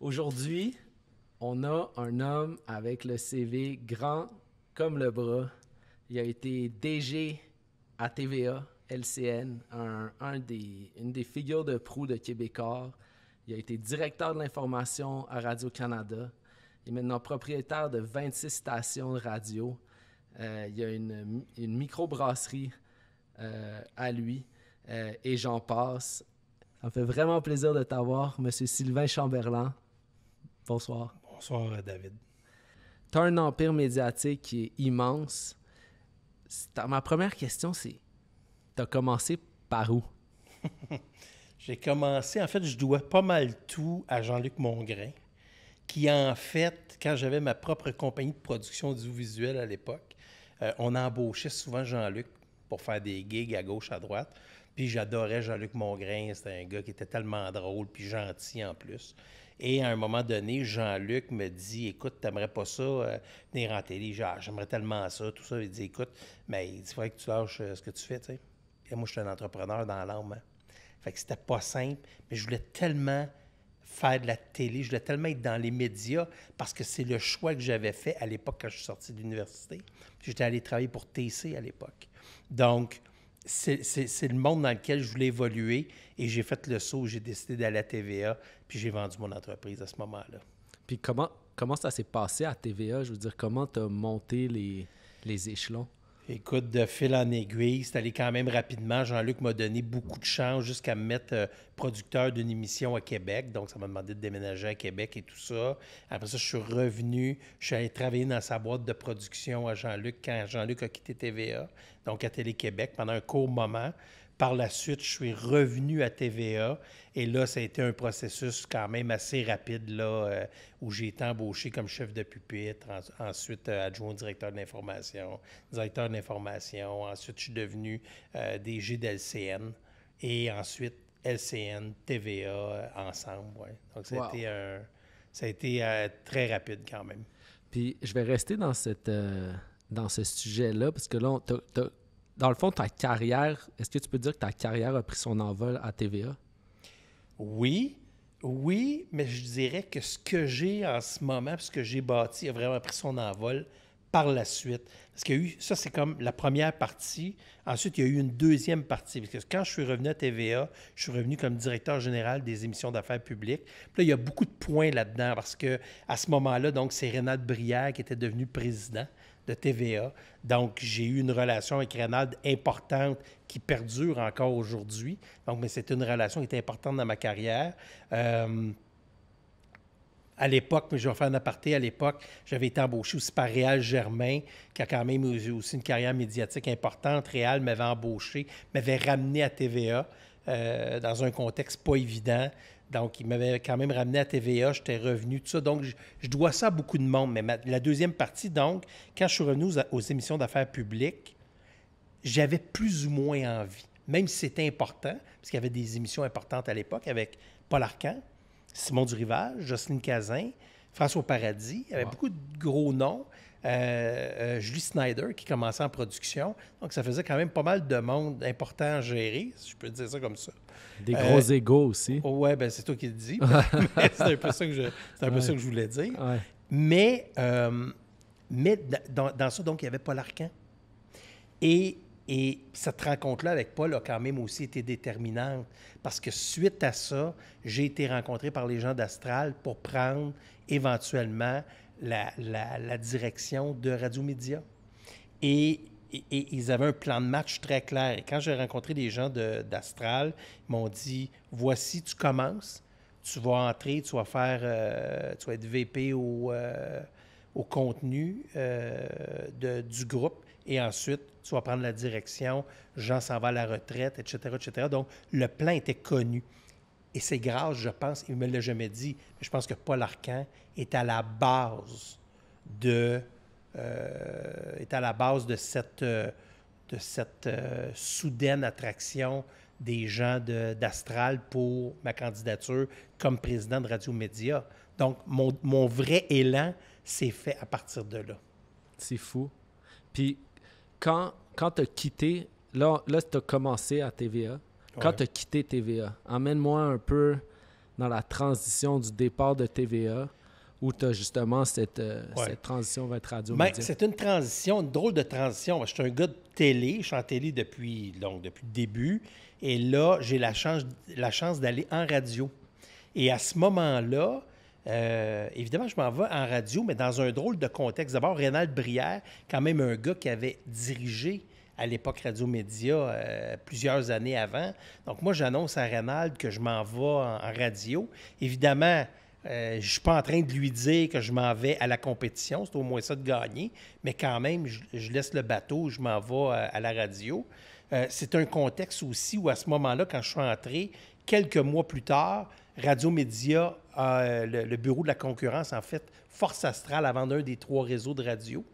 Aujourd'hui, on a un homme avec le CV grand comme le bras. Il a été DG à TVA, LCN, une des figures de proue de Québécois. Il a été directeur de l'information à Radio-Canada. Il est maintenant propriétaire de 26 stations de radio. Il y a une microbrasserie à lui et j'en passe. Ça me fait vraiment plaisir de t'avoir, M. Sylvain Chamberlain. Bonsoir. Bonsoir, David. Tu as un empire médiatique qui est immense. Ma première question, c'est, tu as commencé par où? J'ai commencé, en fait, je dois pas mal tout à Jean-Luc Mongrain, qui, en fait, quand j'avais ma propre compagnie de production audiovisuelle à l'époque, on embauchait souvent Jean-Luc pour faire des gigs à gauche, à droite. Puis j'adorais Jean-Luc Mongrain. C'était un gars qui était tellement drôle puis gentil en plus. Et à un moment donné, Jean-Luc me dit, écoute, t'aimerais pas ça venir en télé? J'aimerais tellement ça, tout ça. Il dit, écoute, mais il faudrait que tu lâches ce que tu fais, tu sais. Et moi, je suis un entrepreneur dans l'âme. Hein. Fait que c'était pas simple, mais je voulais tellement faire de la télé, je voulais tellement être dans les médias parce que c'est le choix que j'avais fait à l'époque quand je suis sorti de l'université. J'étais allé travailler pour TC à l'époque. Donc, c'est le monde dans lequel je voulais évoluer et j'ai fait le saut, j'ai décidé d'aller à TVA, puis j'ai vendu mon entreprise à ce moment-là. Puis comment ça s'est passé à TVA? Je veux dire, comment tu as monté les échelons? Écoute, de fil en aiguille, c'est allé quand même rapidement. Jean-Luc m'a donné beaucoup de chance jusqu'à me mettre producteur d'une émission à Québec. Donc, ça m'a demandé de déménager à Québec et tout ça. Après ça, je suis revenu. Je suis allé travailler dans sa boîte de production à Jean-Luc quand Jean-Luc a quitté TVA, donc à Télé-Québec, pendant un court moment. Par la suite, je suis revenu à TVA et là, ça a été un processus quand même assez rapide là, où j'ai été embauché comme chef de pupitre, ensuite adjoint au directeur de l'information, directeur de l'information. Ensuite, je suis devenu DG d'LCN et ensuite LCN, TVA ensemble. Ouais. Donc, Wow. ça a été très rapide quand même. Puis je vais rester dans ce sujet-là, parce que là, dans le fond, ta carrière, est-ce que tu peux dire que ta carrière a pris son envol à TVA? Oui, oui, mais je dirais que ce que j'ai en ce moment, ce que j'ai bâti, a vraiment pris son envol par la suite. Parce qu'il y a eu, ça c'est comme la première partie. Ensuite, il y a eu une deuxième partie. Parce que quand je suis revenu à TVA, je suis revenu comme directeur général des émissions d'affaires publiques. Puis là, il y a beaucoup de points là-dedans parce que à ce moment-là, donc, c'est Rénal Brière qui était devenu président de TVA. Donc, j'ai eu une relation avec Rénal importante qui perdure encore aujourd'hui. Donc, mais c'était une relation qui était importante dans ma carrière. À l'époque, mais je vais faire un aparté, à l'époque, j'avais été embauché aussi par Réal Germain, qui a quand même aussi une carrière médiatique importante. Réal m'avait embauché, m'avait ramené à TVA dans un contexte pas évident. Donc, il m'avait quand même ramené à TVA, j'étais revenu, tout ça. Donc, je dois ça à beaucoup de monde. Mais la deuxième partie, donc, quand je suis revenu aux émissions d'affaires publiques, j'avais plus ou moins envie, même si c'était important, parce qu'il y avait des émissions importantes à l'époque avec Paul Arcand, Simon Durivage, Jocelyne Cazin, François Paradis. Il y avait beaucoup de gros noms. Julie Snyder qui commençait en production. Donc, ça faisait quand même pas mal de monde important à gérer, si je peux dire ça comme ça. Des gros égos aussi. Ouais, ben c'est toi qui le dis. Mais c'est un peu ça que ça que je voulais dire. Ouais. Mais dans ça, donc, il y avait Paul Arcand. Et cette rencontre-là avec Paul a quand même aussi été déterminante parce que suite à ça, j'ai été rencontré par les gens d'Astral pour prendre éventuellement la direction de Radio-Média. Et ils avaient un plan de match très clair. Et quand j'ai rencontré les gens d'Astral, ils m'ont dit, voici, tu commences, tu vas entrer, tu vas être VP au contenu du groupe. Et ensuite, tu vas prendre la direction, Jean s'en va à la retraite, etc., etc. Donc, le plan était connu. Et c'est grâce, je pense, il ne me l'a jamais dit, mais je pense que Paul Arcand est à la base de cette soudaine attraction des gens d'Astral pour ma candidature comme président de Radio-Média. Donc, mon vrai élan s'est fait à partir de là. C'est fou. Puis, quand tu as quitté, là tu as commencé à TVA. Quand tu as quitté TVA, emmène-moi un peu dans la transition du départ de TVA, où tu as justement cette transition vers Radio-Média? C'est une transition, une drôle de transition. Je suis un gars de télé, je suis en télé depuis le début, et là, j'ai la chance d'aller en radio. Et à ce moment-là, évidemment, je m'en vais en radio, mais dans un drôle de contexte. D'abord, Rénald Brière, quand même un gars qui avait dirigé à l'époque Radio-Média plusieurs années avant. Donc moi, j'annonce à Rénald que je m'en vais en radio. Évidemment, je ne suis pas en train de lui dire que je m'en vais à la compétition, c'est au moins ça de gagner, mais quand même, je laisse le bateau, je m'en vais à la radio. C'est un contexte aussi où à ce moment-là, quand je suis entré, quelques mois plus tard, Radio-Média, le bureau de la concurrence, en fait, Force Astrale a vendu un des 3 réseaux de radio,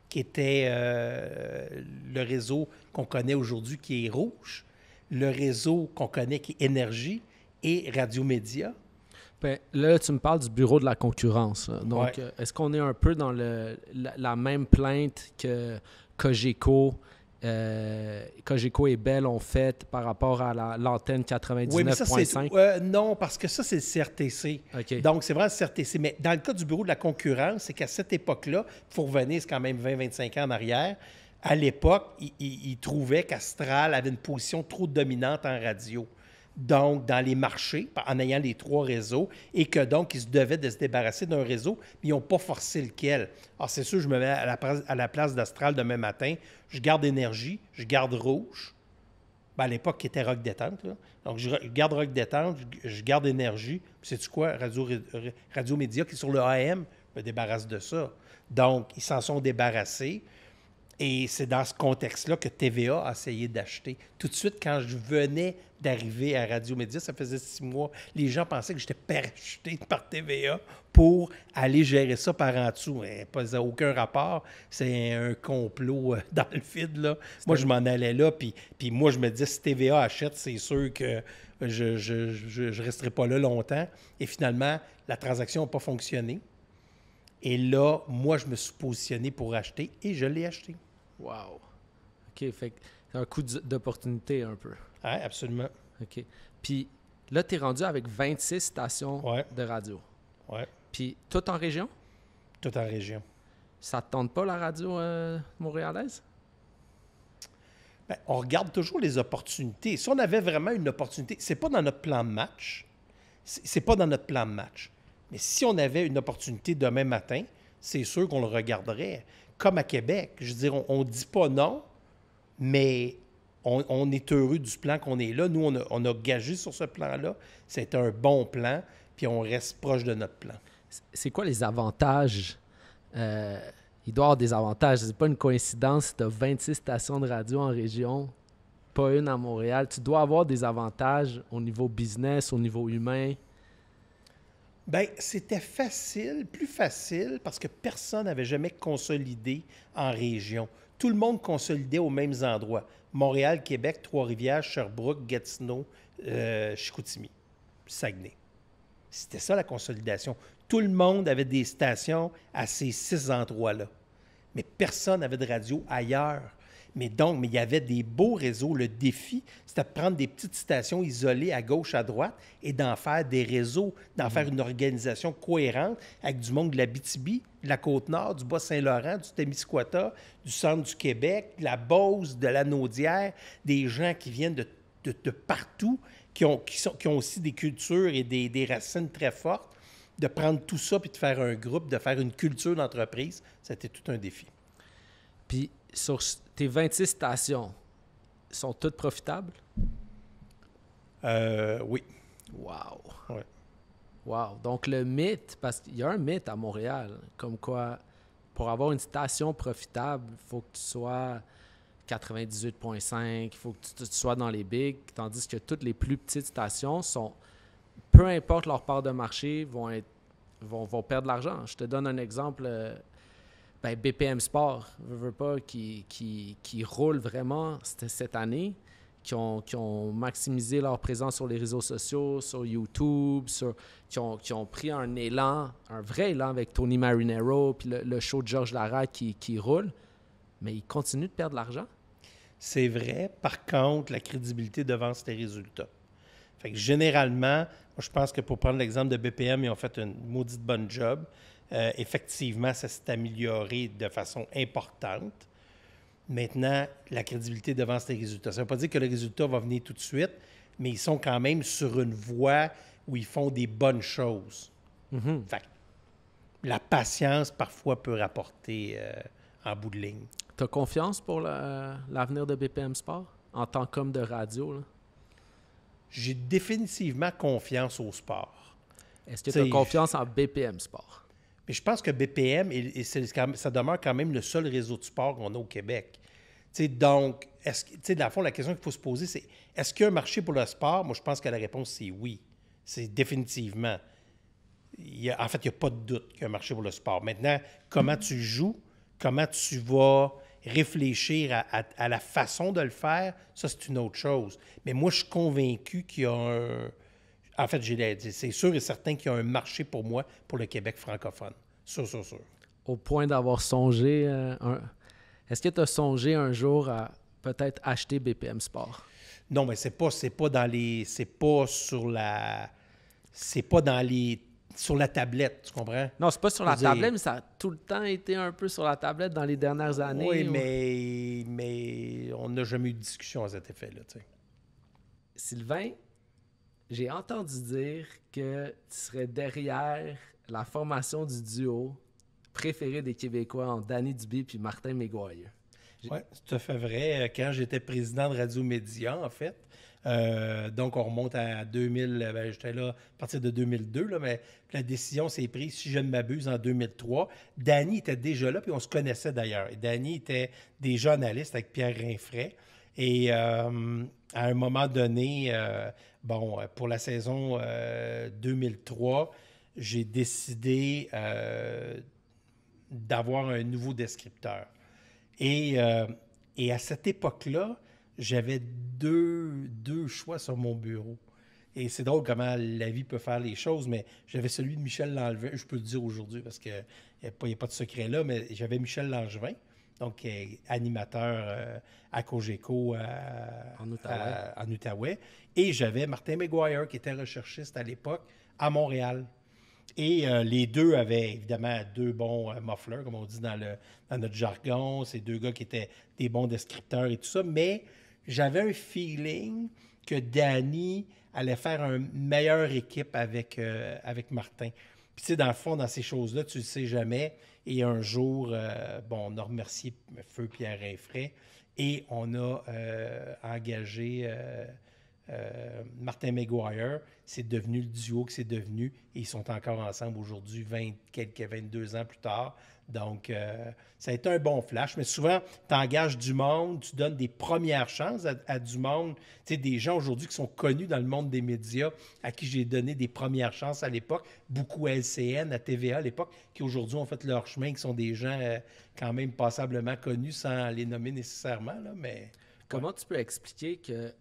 qui était le réseau qu'on connaît aujourd'hui, qui est Rouge, le réseau qu'on connaît, qui est Énergie, et Radio-Média. Ben, là, tu me parles du bureau de la concurrence. Là. Donc, est-ce qu'on est un peu dans la même plainte que Cogeco et Bell ont fait par rapport à l'antenne 99.5? Oui, mais ça, non, parce que ça, c'est le CRTC. Okay. Donc, c'est vraiment le CRTC. Mais dans le cas du bureau de la concurrence, c'est qu'à cette époque-là, il faut revenir, c'est quand même 20-25 ans en arrière, à l'époque, ils trouvaient qu'Astral avait une position trop dominante en radio. Donc, dans les marchés, en ayant les 3 réseaux, et que donc, ils se devaient de se débarrasser d'un réseau, mais ils n'ont pas forcé lequel. Alors, c'est sûr, je me mets à la place d'Astral demain matin, je garde Énergie, je garde Rouge, à l'époque, qui était Rock Détente. Là. Donc, je garde Rock Détente, je garde Énergie, puis sais-tu quoi? Radio-Média, qui est sur le AM, me débarrasse de ça. Donc, ils s'en sont débarrassés. Et c'est dans ce contexte-là que TVA a essayé d'acheter. Tout de suite, quand je venais d'arriver à Radio-Média, ça faisait 6 mois, les gens pensaient que j'étais parachuté par TVA pour aller gérer ça par en dessous. Ça n'a aucun rapport. C'est un complot dans le vide, là. Moi, je m'en allais là, puis moi, je me disais, si TVA achète, c'est sûr que je ne resterai pas là longtemps. Et finalement, la transaction n'a pas fonctionné. Et là, moi, je me suis positionné pour acheter et je l'ai acheté. Wow. OK, fait que c'est un coup d'opportunité un peu. Oui, absolument. OK. Puis là, tu es rendu avec 26 stations de radio. Oui. Puis tout en région? Tout en région. Ça ne te tente pas, la radio montréalaise? Bien, on regarde toujours les opportunités. Si on avait vraiment une opportunité, c'est pas dans notre plan de match. C'est pas dans notre plan de match. Mais si on avait une opportunité demain matin, c'est sûr qu'on le regarderait. Comme à Québec. Je veux dire, on ne dit pas non, mais on est heureux du plan qu'on est là. Nous, on a gagé sur ce plan-là. C'est un bon plan, puis on reste proche de notre plan. C'est quoi les avantages? Il doit y avoir des avantages. C'est pas une coïncidence si tu as 26 stations de radio en région, pas une à Montréal. Tu dois avoir des avantages au niveau business, au niveau humain. Bien, c'était plus facile, parce que personne n'avait jamais consolidé en région. Tout le monde consolidait aux mêmes endroits. Montréal, Québec, Trois-Rivières, Sherbrooke, Gatineau, Chicoutimi, Saguenay. C'était ça la consolidation. Tout le monde avait des stations à ces 6 endroits-là. Mais personne n'avait de radio ailleurs. Mais il y avait des beaux réseaux. Le défi, c'était de prendre des petites stations isolées à gauche, à droite et d'en faire des réseaux, d'en faire une organisation cohérente avec du monde de l'Abitibi, de la Côte-Nord, du Bas-Saint-Laurent, du Témiscouata, du centre du Québec, de la Beauce, de la Naudière, des gens qui viennent de partout, qui ont aussi des cultures et des racines très fortes. De prendre tout ça puis de faire un groupe, de faire une culture d'entreprise, c'était tout un défi. Puis, sur tes 26 stations, sont toutes profitables? Oui. Wow! Ouais. Wow! Donc, le mythe, parce qu'il y a un mythe à Montréal, comme quoi, pour avoir une station profitable, il faut que tu sois 98.5, il faut que tu sois dans les bigs, tandis que toutes les plus petites stations sont, peu importe leur part de marché, vont perdre de l'argent. Je te donne un exemple. BPM Sport, veux pas, qui roule vraiment cette année, qui ont maximisé leur présence sur les réseaux sociaux, sur YouTube, qui ont pris un vrai élan avec Tony Marinero, puis le show de Georges Larac qui roule, mais ils continuent de perdre de l'argent. C'est vrai. Par contre, la crédibilité devance tes résultats. Fait que généralement, moi, je pense que pour prendre l'exemple de BPM, ils ont fait une maudite bonne job. Effectivement, ça s'est amélioré de façon importante. Maintenant, la crédibilité devant ces résultats. Ça ne veut pas dire que le résultat va venir tout de suite, mais ils sont quand même sur une voie où ils font des bonnes choses. Fait que la patience, parfois, peut rapporter en bout de ligne. Tu as confiance pour l'avenir de BPM Sport en tant qu'homme de radio, là? J'ai définitivement confiance au sport. Est-ce que tu as confiance en BPM Sport? Mais je pense que BPM, ça demeure quand même le seul réseau de sport qu'on a au Québec. Donc, dans le fond, la question qu'il faut se poser, c'est est-ce qu'il y a un marché pour le sport? Moi, je pense que la réponse, c'est oui. C'est définitivement. En fait, il n'y a pas de doute qu'il y a un marché pour le sport. Maintenant, comment tu joues, comment tu vas réfléchir à la façon de le faire, ça, c'est une autre chose. Mais moi, je suis convaincu qu'il y a un... En fait, c'est sûr et certain qu'il y a un marché pour moi pour le Québec francophone. Sûr. Au point d'avoir songé... Est-ce que tu as songé un jour à peut-être acheter BPM Sport? Non, mais c'est pas dans les... C'est pas sur la... C'est pas dans les... Sur la tablette, tu comprends? Non, c'est pas sur la tablette, mais ça a tout le temps été un peu sur la tablette dans les dernières années. Oui, mais on n'a jamais eu de discussion à cet effet-là, tu sais. Sylvain, j'ai entendu dire que tu serais derrière la formation du duo préféré des Québécois en Danny Dubé puis Martin McGuire. Oui, c'est tout à fait vrai. Quand j'étais président de Radio-Média, en fait, donc on remonte à 2000, j'étais là à partir de 2002, là, mais la décision s'est prise, si je ne m'abuse, en 2003. Danny était déjà là, puis on se connaissait d'ailleurs. Et Danny était déjà analyste avec Pierre Rinfret. Et à un moment donné, pour la saison 2003, j'ai décidé d'avoir un nouveau descripteur. Et à cette époque-là, j'avais deux choix sur mon bureau. Et c'est drôle comment la vie peut faire les choses, mais j'avais celui de Michel Langevin, je peux le dire aujourd'hui parce qu'il n'y a pas de secret là, mais j'avais Michel Langevin, donc animateur à Cogeco en Outaouais. Et j'avais Martin McGuire, qui était recherchiste à l'époque à Montréal. Et les deux avaient évidemment deux bons mufflers, comme on dit dans notre jargon. C'est deux gars qui étaient des bons descripteurs et tout ça. Mais j'avais un feeling que Danny allait faire une meilleure équipe avec Martin. Puis tu sais, dans le fond, dans ces choses-là, tu ne le sais jamais. Et un jour, on a remercié Feu Pierre Rinfret et on a engagé... Martin McGuire, c'est devenu le duo que c'est devenu et ils sont encore ensemble aujourd'hui, 22 ans plus tard. Donc, ça a été un bon flash. Mais souvent, tu engages du monde, tu donnes des premières chances à du monde. Tu sais, des gens aujourd'hui qui sont connus dans le monde des médias, à qui j'ai donné des premières chances à l'époque, beaucoup à LCN, à TVA à l'époque, qui aujourd'hui ont fait leur chemin, qui sont des gens quand même passablement connus sans les nommer nécessairement. Là, mais, comment tu peux expliquer que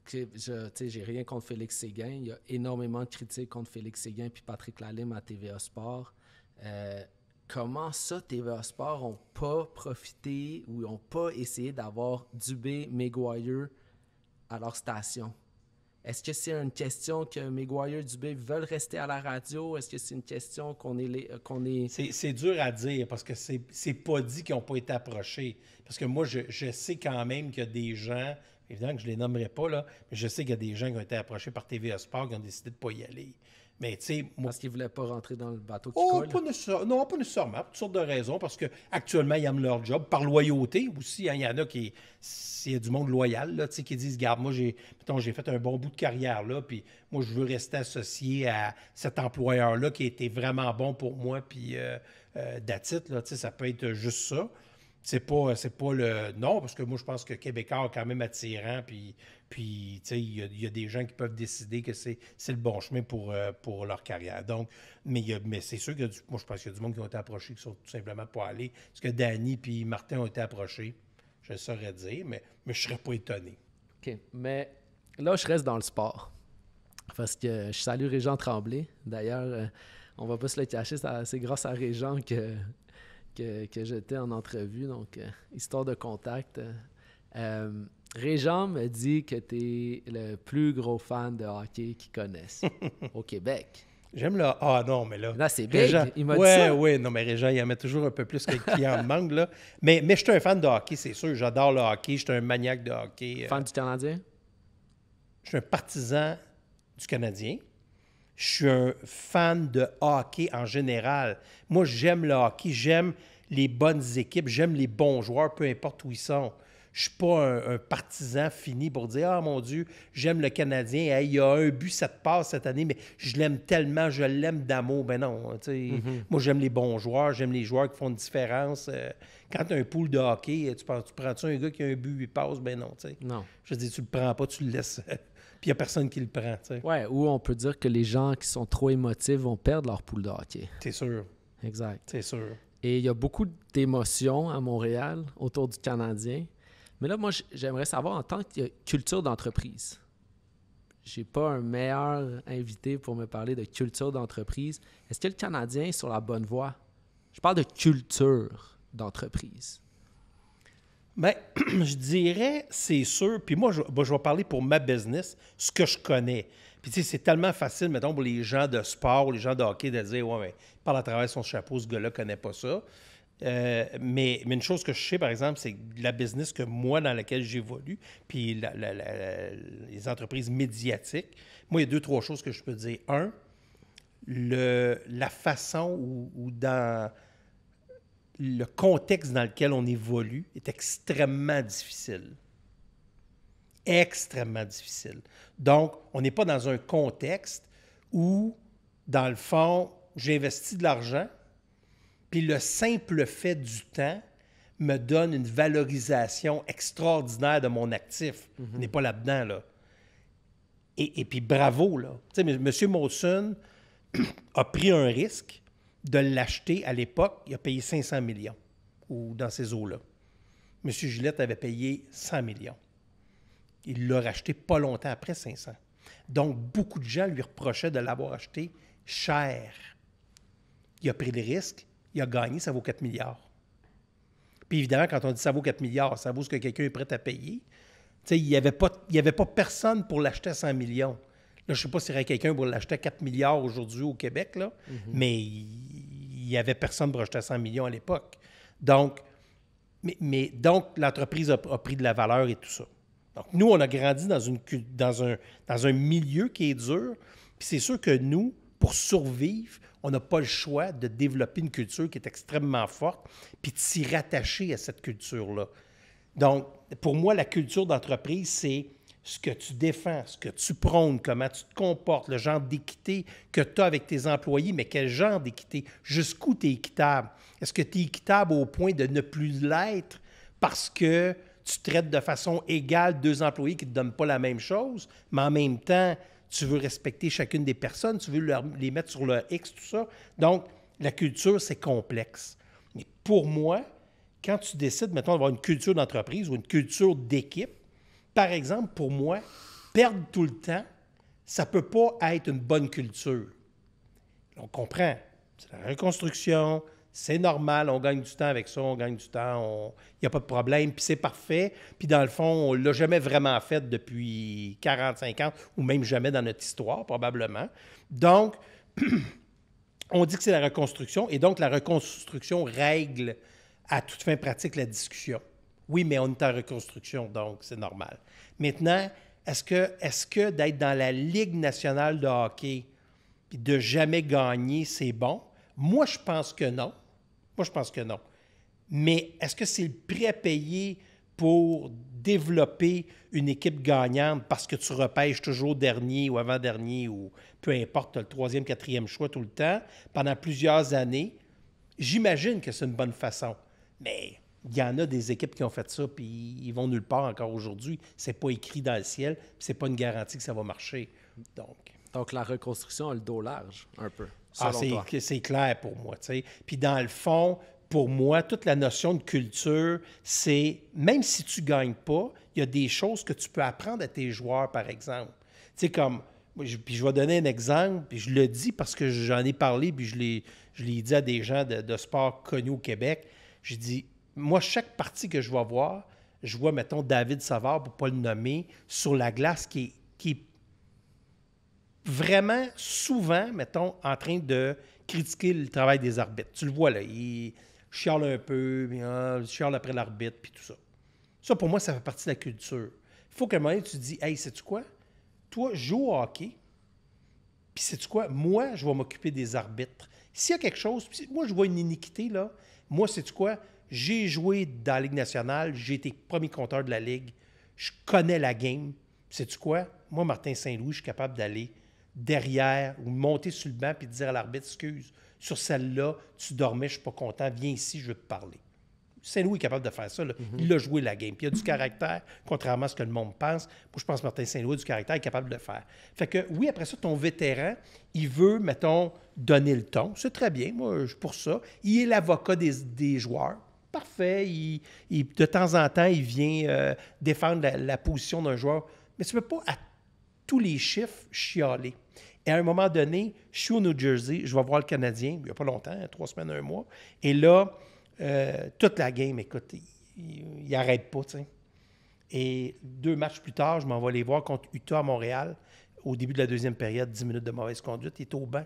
j'ai rien contre Félix Séguin. Il y a énormément de critiques contre Félix Séguin puis Patrick Lalime à TVA Sport. Comment ça, TVA Sport n'ont pas profité ou n'ont pas essayé d'avoir Dubé, McGuire à leur station? Est-ce que c'est une question que McGuire et Dubé veulent rester à la radio? Est-ce que c'est une question qu'on est... C'est dur à dire parce que c'est pas dit qu'ils n'ont pas été approchés. Parce que moi, je sais quand même qu'il y a des gens... Évidemment que je ne les nommerai pas, là, mais je sais qu'il y a des gens qui ont été approchés par TVA Sport qui ont décidé de ne pas y aller. Mais tu sais, moi... Parce qu'ils ne voulaient pas rentrer dans le bateau qui coule? Non, pas nécessairement. Pour toutes sortes de raisons. Parce qu'actuellement, ils aiment leur job. Par loyauté aussi. Il y en a qui... Il y a du monde loyal là, qui disent, regarde, moi, j'ai fait un bon bout de carrière là, puis moi, je veux rester associé à cet employeur-là qui a été vraiment bon pour moi, puis that's it, là, ça peut être juste ça. C'est pas le... Non, parce que moi, je pense que Québécois est quand même attirant, puis tu sais, il y a des gens qui peuvent décider que c'est le bon chemin pour leur carrière. Donc, mais c'est sûr que moi, je pense qu'il y a du monde qui ont été approchés qui sont tout simplement pas allés. Parce que Danny puis Martin ont été approchés, je le saurais dire, mais je serais pas étonné. OK, mais là, je reste dans le sport. Parce que je salue Régent Tremblay. D'ailleurs, on va pas se le cacher, c'est grâce à Régent que j'étais en entrevue, donc histoire de contact. Régent me dit que tu es le plus gros fan de hockey qu'ils connaissent au Québec. J'aime le... Ah non, mais là... Là, c'est big. Régent... Il m'a dit ça. Oui, non, mais Régent, il en met toujours un peu plus que le client demande, là. Mais je suis un fan de hockey, c'est sûr. J'adore le hockey. Je suis un maniaque de hockey. Fan du Canadien? Je suis un partisan du Canadien. Je suis un fan de hockey en général. Moi, j'aime le hockey. J'aime les bonnes équipes. J'aime les bons joueurs, peu importe où ils sont. Je suis pas un partisan fini pour dire « Ah, mon Dieu, j'aime le Canadien. Hey, il y a un but, ça te passe cette année, mais je l'aime tellement, je l'aime d'amour. » Ben non, tu sais. Moi, j'aime les bons joueurs, j'aime les joueurs qui font une différence. Quand tu as un pool de hockey, tu prends-tu un gars qui a un but, il passe? Ben non, tu sais. Non. Je dis, tu le prends pas, tu le laisses. Puis il n'y a personne qui le prend, tu sais. Ouais, ou on peut dire que les gens qui sont trop émotifs vont perdre leur pool de hockey. C'est sûr. Exact. C'est sûr. Et il y a beaucoup d'émotions à Montréal autour du Canadien. Mais là, moi, j'aimerais savoir, en tant que culture d'entreprise, j'ai pas un meilleur invité pour me parler de culture d'entreprise. Est-ce que le Canadien est sur la bonne voie? Je parle de culture d'entreprise. Bien, je dirais, c'est sûr. Puis moi, je vais parler pour ma business, ce que je connais. Puis tu sais, c'est tellement facile, mettons, pour les gens de sport ou les gens de hockey de dire « Ouais, mais il parle à travers son chapeau, ce gars-là ne connaît pas ça. » Mais une chose que je sais, par exemple, c'est la business que moi, dans laquelle j'évolue, puis les entreprises médiatiques, moi, il y a 2-3 choses que je peux dire. Un, la façon ou dans le contexte dans lequel on évolue est extrêmement difficile. Extrêmement difficile. Donc, on n'est pas dans un contexte où, dans le fond, j'ai investi de l'argent, puis le simple fait du temps me donne une valorisation extraordinaire de mon actif. On n'est pas là-dedans, là. Et puis bravo, là. Tu sais, M. Molson a pris un risque de l'acheter à l'époque. Il a payé 500 millions, ou dans ces eaux-là. M. Gillette avait payé 100 millions. Il l'a racheté pas longtemps après 500. Donc, beaucoup de gens lui reprochaient de l'avoir acheté cher. Il a pris le risque. Il a gagné, ça vaut 4 milliards. Puis évidemment, quand on dit ça vaut 4 milliards, ça vaut ce que quelqu'un est prêt à payer. Tu sais, il n'y avait pas personne pour l'acheter à 100 millions. Là, je ne sais pas s'il y aurait quelqu'un pour l'acheter à 4 milliards aujourd'hui au Québec, là, mais il n'y avait personne pour acheter à 100 millions à l'époque. Donc, donc l'entreprise a pris de la valeur et tout ça. Donc, nous, on a grandi dans un milieu qui est dur. Puis c'est sûr que nous, pour survivre, on n'a pas le choix de développer une culture qui est extrêmement forte, puis de s'y rattacher à cette culture-là. Donc, pour moi, la culture d'entreprise, c'est ce que tu défends, ce que tu prônes, comment tu te comportes, le genre d'équité que tu as avec tes employés, mais quel genre d'équité? Jusqu'où tu es équitable? Est-ce que tu es équitable au point de ne plus l'être parce que tu traites de façon égale 2 employés qui ne te donnent pas la même chose, mais en même temps, tu veux respecter chacune des personnes, tu veux les mettre sur leur X, tout ça. Donc, la culture, c'est complexe. Mais pour moi, quand tu décides, mettons, d'avoir une culture d'entreprise ou une culture d'équipe, par exemple, pour moi, perdre tout le temps, ça ne peut pas être une bonne culture. On comprend. C'est la reconstruction, c'est normal, on gagne du temps avec ça, on gagne du temps, il n'y a pas de problème, puis c'est parfait. Puis dans le fond, on ne l'a jamais vraiment fait depuis 40, 50, ou même jamais dans notre histoire, probablement. Donc, on dit que c'est la reconstruction, et donc la reconstruction règle à toute fin pratique la discussion. Oui, mais on est en reconstruction, donc c'est normal. Maintenant, est-ce que d'être dans la Ligue nationale de hockey et de jamais gagner, c'est bon? Moi, je pense que non. Mais est-ce que c'est le prix à payer pour développer une équipe gagnante parce que tu repêches toujours dernier ou avant-dernier ou peu importe, tu as le 3e, 4e choix tout le temps pendant plusieurs années? J'imagine que c'est une bonne façon. Mais il y en a des équipes qui ont fait ça puis ils vont nulle part encore aujourd'hui. C'est pas écrit dans le ciel, puis c'est pas une garantie que ça va marcher. Donc la reconstruction a le dos large, un peu. C'est clair pour moi, tu sais. Puis dans le fond, pour moi, toute la notion de culture, c'est, même si tu ne gagnes pas, il y a des choses que tu peux apprendre à tes joueurs, par exemple. Tu sais, comme, puis je vais donner un exemple, puis je le dis parce que j'en ai parlé, puis je l'ai dit à des gens de sport connus au Québec. J'ai dit, moi, chaque partie que je vais voir, je vois, mettons, David Savard, pour ne pas le nommer, sur la glace qui est vraiment souvent, mettons, en train de critiquer le travail des arbitres. Tu le vois, là, il chiale un peu, puis, il chiale après l'arbitre, puis tout ça. Ça, pour moi, ça fait partie de la culture. Il faut qu'à un moment donné, tu te dis, « Hey, sais-tu quoi? Toi, joue au hockey, puis sais-tu quoi? Moi, je vais m'occuper des arbitres. S'il y a quelque chose, moi, je vois une iniquité, là. Moi, sais-tu quoi? J'ai joué dans la Ligue nationale, j'ai été premier compteur de la Ligue, je connais la game. Sais-tu quoi? Moi, Martin Saint-Louis, je suis capable d'aller derrière ou monter sur le banc puis de dire à l'arbitre, excuse, sur celle-là, tu dormais, je ne suis pas content, viens ici, je veux te parler. Saint-Louis est capable de faire ça. Là. Il a joué la game. Puis il a du caractère, contrairement à ce que le monde pense. Moi, je pense que Martin Saint-Louis a du caractère, il est capable de le faire. Fait que oui, après ça, ton vétéran, il veut, mettons, donner le ton. C'est très bien, moi, je suis pour ça. Il est l'avocat des joueurs. Parfait. De temps en temps, il vient défendre la position d'un joueur. Mais tu ne peux pas, à tous les chiffres, chialer. Et à un moment donné, je suis au New Jersey, je vais voir le Canadien, il n'y a pas longtemps, 3 semaines, 1 mois. Et là, toute la game, écoute, il n'arrête pas, tu sais. Et 2 matchs plus tard, je m'en vais les voir contre Utah à Montréal. Au début de la deuxième période, 10 minutes de mauvaise conduite, il est au banc.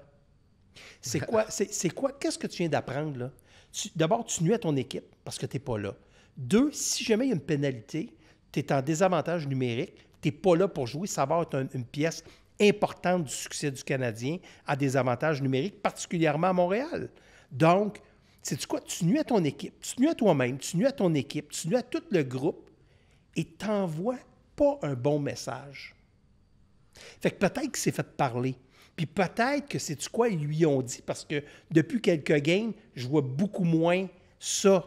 C'est quoi? Qu'est-ce que tu viens d'apprendre, là? D'abord, tu nuis à ton équipe parce que tu n'es pas là. 2, si jamais il y a une pénalité, tu es en désavantage numérique, tu n'es pas là pour jouer, ça va être une pièce importante du succès du Canadien à des avantages numériques, particulièrement à Montréal. Donc, sais-tu quoi? Tu nuis à ton équipe, tu nuis à toi-même, tu nuis à ton équipe, tu nuis à tout le groupe et tu n'envoies pas un bon message. Fait que peut-être qu'il s'est fait parler. Puis peut-être que, sais-tu quoi, ils lui ont dit, parce que depuis quelques games, je vois beaucoup moins ça.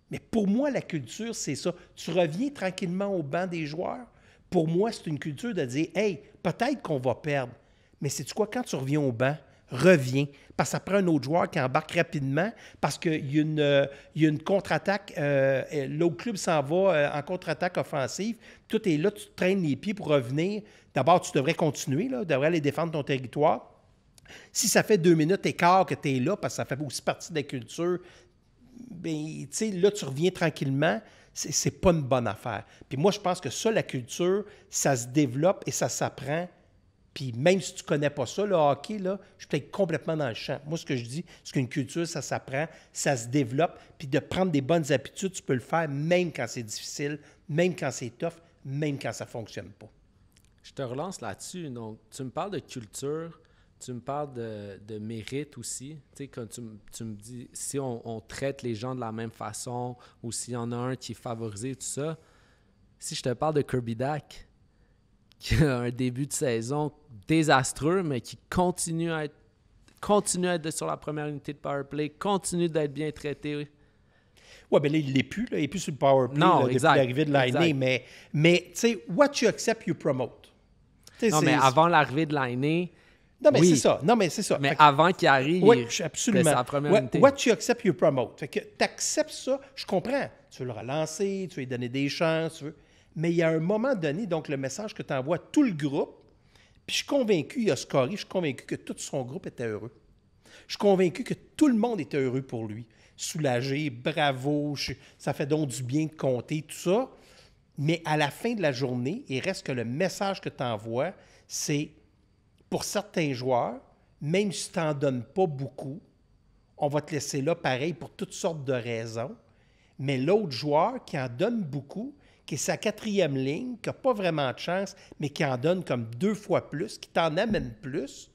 Mais pour moi, la culture, c'est ça. Tu reviens tranquillement au banc des joueurs. Pour moi, c'est une culture de dire, « Hey, peut-être qu'on va perdre. » Mais sais-tu quoi, quand tu reviens au banc, reviens. Parce que ça prend un autre joueur qui embarque rapidement parce qu'il y a une contre-attaque. L'autre club s'en va en contre-attaque offensive. Tout est là, tu te traînes les pieds pour revenir. D'abord, tu devrais continuer, là, tu devrais aller défendre ton territoire. Si ça fait 2 minutes et quart que tu es là, parce que ça fait aussi partie de la culture, bien, tu sais, là, tu reviens tranquillement. C'est pas une bonne affaire. Puis moi, je pense que ça, la culture, ça se développe et ça s'apprend. Puis même si tu ne connais pas ça, le hockey, là, je suis peut-être complètement dans le champ. Moi, ce que je dis, c'est qu'une culture, ça s'apprend, ça se développe. Puis de prendre des bonnes habitudes, tu peux le faire même quand c'est difficile, même quand c'est tough, même quand ça ne fonctionne pas. Je te relance là-dessus. Donc, tu me parles de culture, tu me parles de mérite aussi. Tu sais, quand tu me dis, si on traite les gens de la même façon ou s'il y en a un qui est favorisé, tout ça, si je te parle de Kirby Dach, qui a un début de saison désastreux, mais qui continue à être sur la première unité de powerplay, continue d'être bien traité. Oui, bien là, il ne l'est plus. Là. Il n'est plus sur le powerplay Non, depuis l'arrivée de Laine. Mais tu sais, what you accept, you promote. T'sais, non, mais avant l'arrivée de Laine... Non, mais oui. c'est ça. Non, mais c'est ça. Mais avant qu'il arrive, oui, absolument. C'est sa première unité. What you accept, you promote. Fait que tu acceptes ça, je comprends. Tu veux le relancer, tu veux lui donner des chances, mais il y a un moment donné, donc le message que tu envoies à tout le groupe, puis je suis convaincu, il a scoré, je suis convaincu que tout son groupe était heureux. Je suis convaincu que tout le monde était heureux pour lui. Soulagé, bravo, ça fait donc du bien de compter, tout ça. Mais à la fin de la journée, il reste que le message que tu envoies, c'est pour certains joueurs, même si tu n'en donnes pas beaucoup, on va te laisser là pareil pour toutes sortes de raisons. Mais l'autre joueur qui en donne beaucoup, qui est sa 4e ligne, qui n'a pas vraiment de chance, mais qui en donne comme 2 fois plus, qui t'en amène plus,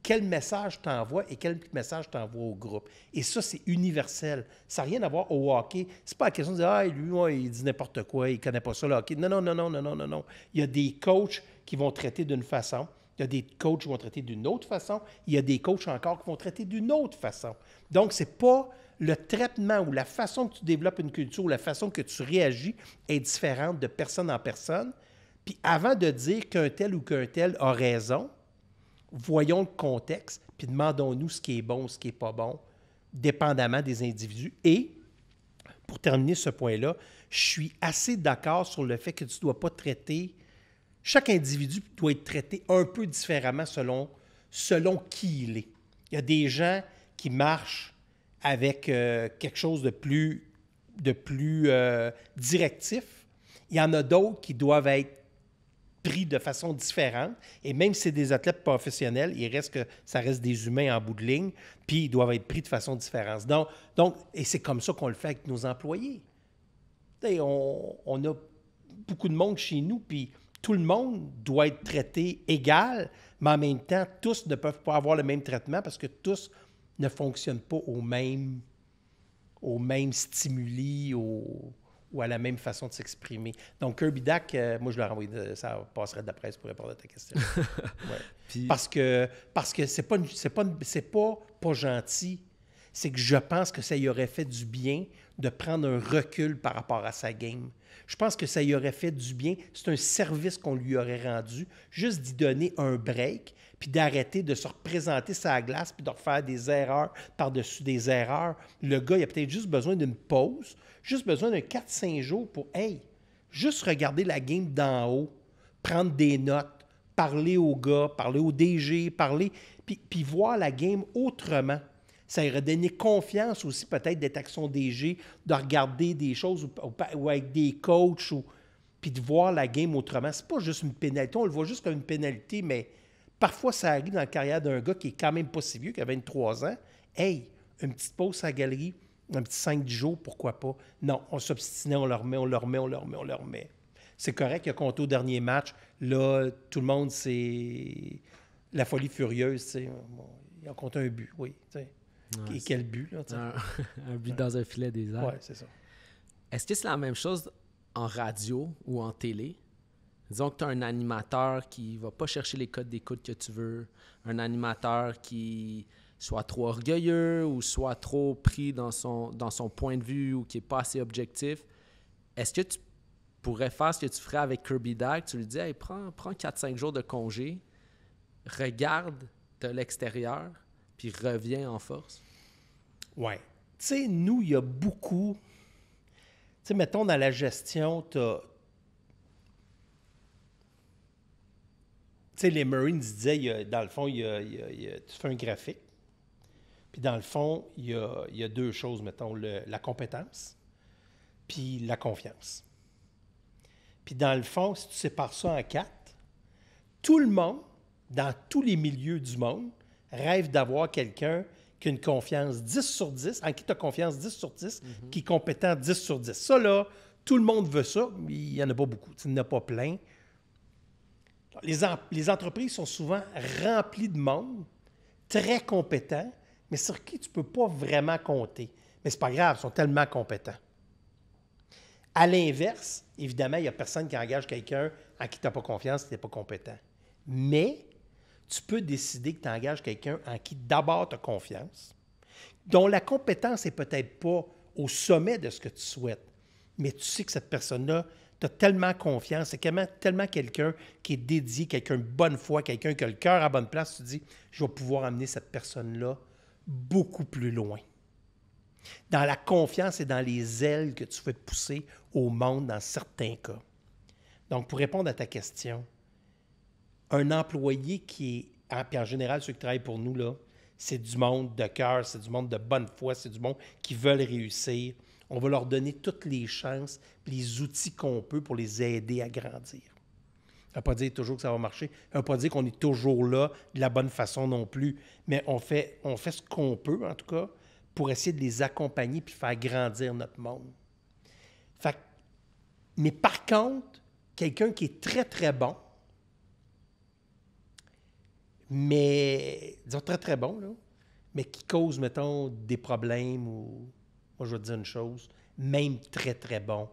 quel message t'envoies et quel message t'envoies au groupe. Et ça, c'est universel. Ça n'a rien à voir au hockey. C'est pas la question de dire « Ah, lui, ouais, il dit n'importe quoi, il ne connaît pas ça, le hockey. » Non. Il y a des coachs qui vont traiter d'une façon. Il y a des coachs qui vont traiter d'une autre façon. Il y a des coachs encore qui vont traiter d'une autre façon. Donc, ce n'est pas le traitement ou la façon que tu développes une culture ou la façon que tu réagis est différente de personne en personne. Puis avant de dire qu'un tel ou qu'un tel a raison, voyons le contexte, puis demandons-nous ce qui est bon ou ce qui n'est pas bon, dépendamment des individus. Et, pour terminer ce point-là, je suis assez d'accord sur le fait que tu ne dois pas traiter... Chaque individu doit être traité un peu différemment selon qui il est. Il y a des gens qui marchent avec quelque chose de plus directif. Il y en a d'autres qui doivent être pris de façon différente. Et même si c'est des athlètes professionnels, ça reste des humains en bout de ligne, puis ils doivent être pris de façon différente. Et c'est comme ça qu'on le fait avec nos employés. On a beaucoup de monde chez nous, puis tout le monde doit être traité égal, mais en même temps, tous ne peuvent pas avoir le même traitement parce que tous ne fonctionnent pas au même stimuli, ou à la même façon de s'exprimer. Donc, Kirby Dack, moi, je leur envoie ça passerait de la presse pour répondre à ta question. Ouais. Puis, Parce que c'est pas gentil. C'est que je pense que ça y aurait fait du bien de prendre un recul par rapport à sa game. Je pense que ça y aurait fait du bien. C'est un service qu'on lui aurait rendu, juste d'y donner un break, puis d'arrêter de se représenter sa glace, puis de refaire des erreurs par-dessus des erreurs. Le gars, il a peut-être juste besoin d'une pause, juste besoin d'un 4-5 jours pour, juste regarder la game d'en haut, prendre des notes, parler aux gars, parler au DG, puis voir la game autrement. Ça aurait donné confiance aussi peut-être d'être avec son DG, de regarder des choses ou avec des coachs, puis de voir la game autrement. C'est pas juste une pénalité. On le voit juste comme une pénalité, mais parfois ça arrive dans la carrière d'un gars qui est quand même pas si vieux, qui a 23 ans. Une petite pause à la galerie, un petit 5-10 jours, pourquoi pas? Non, on s'obstinait, on le remet. C'est correct, il a compté au dernier match. Là, tout le monde, c'est la folie furieuse. Il a compté un but, oui. Et quel but, là? Un but dans un filet désert. Oui, c'est ça. Est-ce que c'est la même chose en radio ou en télé? Disons que tu as un animateur qui va pas chercher les codes d'écoute que tu veux, un animateur qui soit trop orgueilleux ou soit trop pris dans son point de vue ou qui n'est pas assez objectif. Est-ce que tu pourrais faire ce que tu ferais avec Kirby Dack? Tu lui dis, prends 4-5 jours de congé, regarde de l'extérieur, puis reviens en force? Oui. Tu sais, nous, il y a beaucoup... Tu sais, mettons, dans la gestion, tu as... Tu sais, les Marines disaient, dans le fond, tu fais un graphique. Puis dans le fond, il y a deux choses, mettons, la compétence puis la confiance. Puis dans le fond, si tu sépares ça en 4, tout le monde, dans tous les milieux du monde, rêve d'avoir quelqu'un qui a une confiance 10 sur 10, en qui tu as confiance 10 sur 10, qui est compétent 10 sur 10. Ça, là, tout le monde veut ça, mais il n'y en a pas beaucoup. Il n'y en a pas plein. Les entreprises sont souvent remplies de monde, très compétents, mais sur qui tu ne peux pas vraiment compter. Mais c'est pas grave, ils sont tellement compétents. À l'inverse, évidemment, il n'y a personne qui engage quelqu'un en qui tu n'as pas confiance, qui n'est pas compétent. Mais tu peux décider que tu engages quelqu'un en qui d'abord tu as confiance, dont la compétence n'est peut-être pas au sommet de ce que tu souhaites, mais tu sais que cette personne-là, tu as tellement confiance, c'est tellement quelqu'un qui est dédié, quelqu'un de bonne foi, quelqu'un qui a le cœur à bonne place, tu te dis, je vais pouvoir amener cette personne-là beaucoup plus loin. Dans la confiance et dans les ailes que tu fais pousser au monde dans certains cas. Donc, pour répondre à ta question, un employé qui est, puis en général, ceux qui travaillent pour nous, là, c'est du monde de cœur, c'est du monde de bonne foi, c'est du monde qui veulent réussir. On va leur donner toutes les chances, les outils qu'on peut pour les aider à grandir. Ça ne veut pas dire toujours que ça va marcher. Ça ne veut pas dire qu'on est toujours là de la bonne façon non plus. Mais on fait ce qu'on peut, en tout cas, pour essayer de les accompagner puis faire grandir notre monde. Mais par contre, quelqu'un qui est très, très bon, mais, disons très, très bon, là, mais qui cause, mettons, des problèmes ou, moi, je vais te dire une chose, même très, très bon,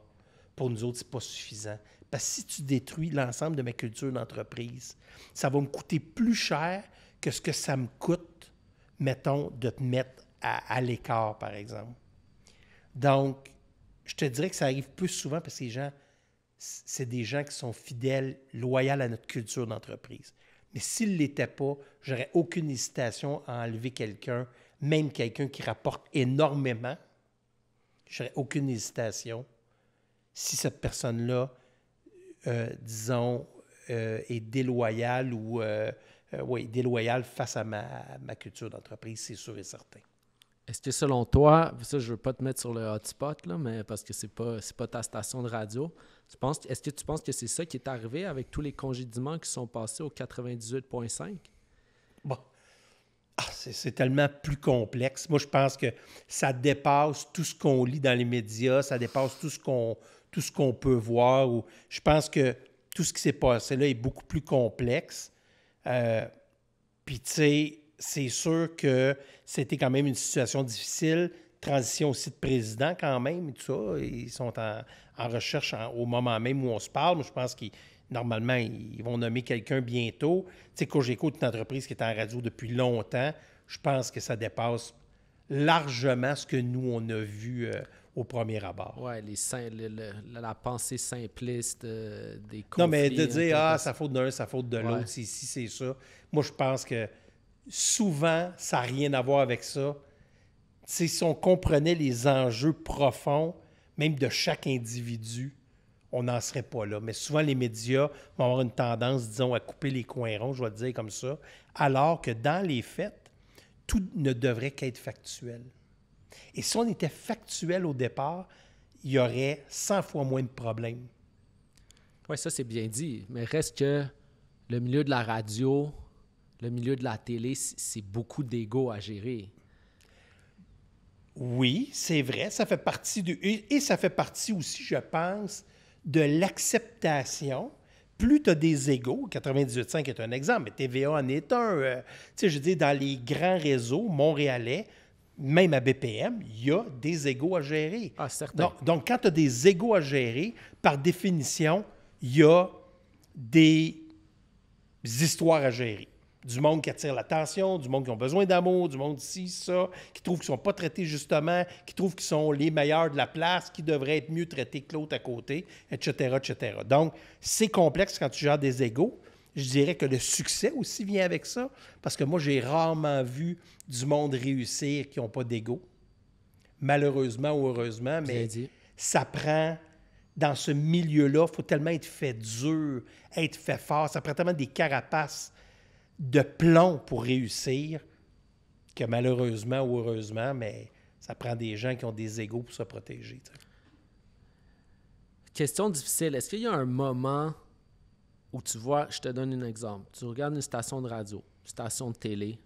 pour nous autres, c'est pas suffisant. Parce que si tu détruis l'ensemble de ma culture d'entreprise, ça va me coûter plus cher que ce que ça me coûte, mettons, de te mettre à l'écart, par exemple. Donc, je te dirais que ça arrive plus souvent parce que ces gens, c'est des gens qui sont fidèles, loyaux à notre culture d'entreprise. Mais s'ils ne l'étaient pas, j'aurais aucune hésitation à enlever quelqu'un, même quelqu'un qui rapporte énormément. J'aurais aucune hésitation si cette personne-là, disons, est déloyale ou déloyale face à ma culture d'entreprise, c'est sûr et certain. Est-ce que selon toi, ça je veux pas te mettre sur le hotspot, là, mais parce que c'est pas ta station de radio, est-ce que tu penses que c'est ça qui est arrivé avec tous les congédiements qui sont passés au 98.5? Bon. C'est tellement plus complexe. Moi, je pense que ça dépasse tout ce qu'on lit dans les médias, ça dépasse tout ce qu'on peut voir. Je pense que tout ce qui s'est passé là est beaucoup plus complexe. Puis, tu sais, c'est sûr que c'était quand même une situation difficile. Transition aussi de président quand même, et tout ça. Ils sont en recherche au moment même où on se parle. Moi, je pense normalement, ils vont nommer quelqu'un bientôt. Tu sais, Cogeco est une entreprise qui est en radio depuis longtemps. Je pense que ça dépasse largement ce que nous, on a vu au premier abord. Oui, la pensée simpliste des conflits. Non, mais de dire, ça faute d'un, ça faute de l'autre, c'est ici, c'est ça. Moi, je pense que souvent, ça n'a rien à voir avec ça. Tu sais, si on comprenait les enjeux profonds, même de chaque individu, on n'en serait pas là. Mais souvent, les médias vont avoir une tendance, disons, à couper les coins ronds, je vais le dire comme ça, alors que dans les faits, tout ne devrait qu'être factuel. Et si on était factuel au départ, il y aurait 100 fois moins de problèmes. Oui, ça, c'est bien dit. Mais reste que le milieu de la radio, le milieu de la télé, c'est beaucoup d'ego à gérer. Oui, c'est vrai. Ça fait partie et ça fait partie aussi, je pense, de l'acceptation. Plus tu as des égos, 98.5 est un exemple, mais TVA en est un. Tu sais, je veux dire, dans les grands réseaux montréalais, même à BPM, il y a des égos à gérer. Ah, certain. Donc, quand tu as des égos à gérer, par définition, il y a des histoires à gérer. Du monde qui attire l'attention, du monde qui ont besoin d'amour, du monde ci, ça, qui trouvent qu'ils ne sont pas traités justement, qui trouvent qu'ils sont les meilleurs de la place, qui devraient être mieux traités que l'autre à côté, etc., etc. Donc, c'est complexe quand tu gères des égos. Je dirais que le succès aussi vient avec ça, parce que moi, j'ai rarement vu du monde réussir qui n'ont pas d'ego. Malheureusement ou heureusement, mais ça prend... Dans ce milieu-là, il faut tellement être fait dur, être fait fort. Ça prend tellement des carapaces de plomb pour réussir que malheureusement ou heureusement, mais ça prend des gens qui ont des égos pour se protéger. T'sais. Question difficile. Est-ce qu'il y a un moment où tu vois, je te donne un exemple, tu regardes une station de radio, une station de télé,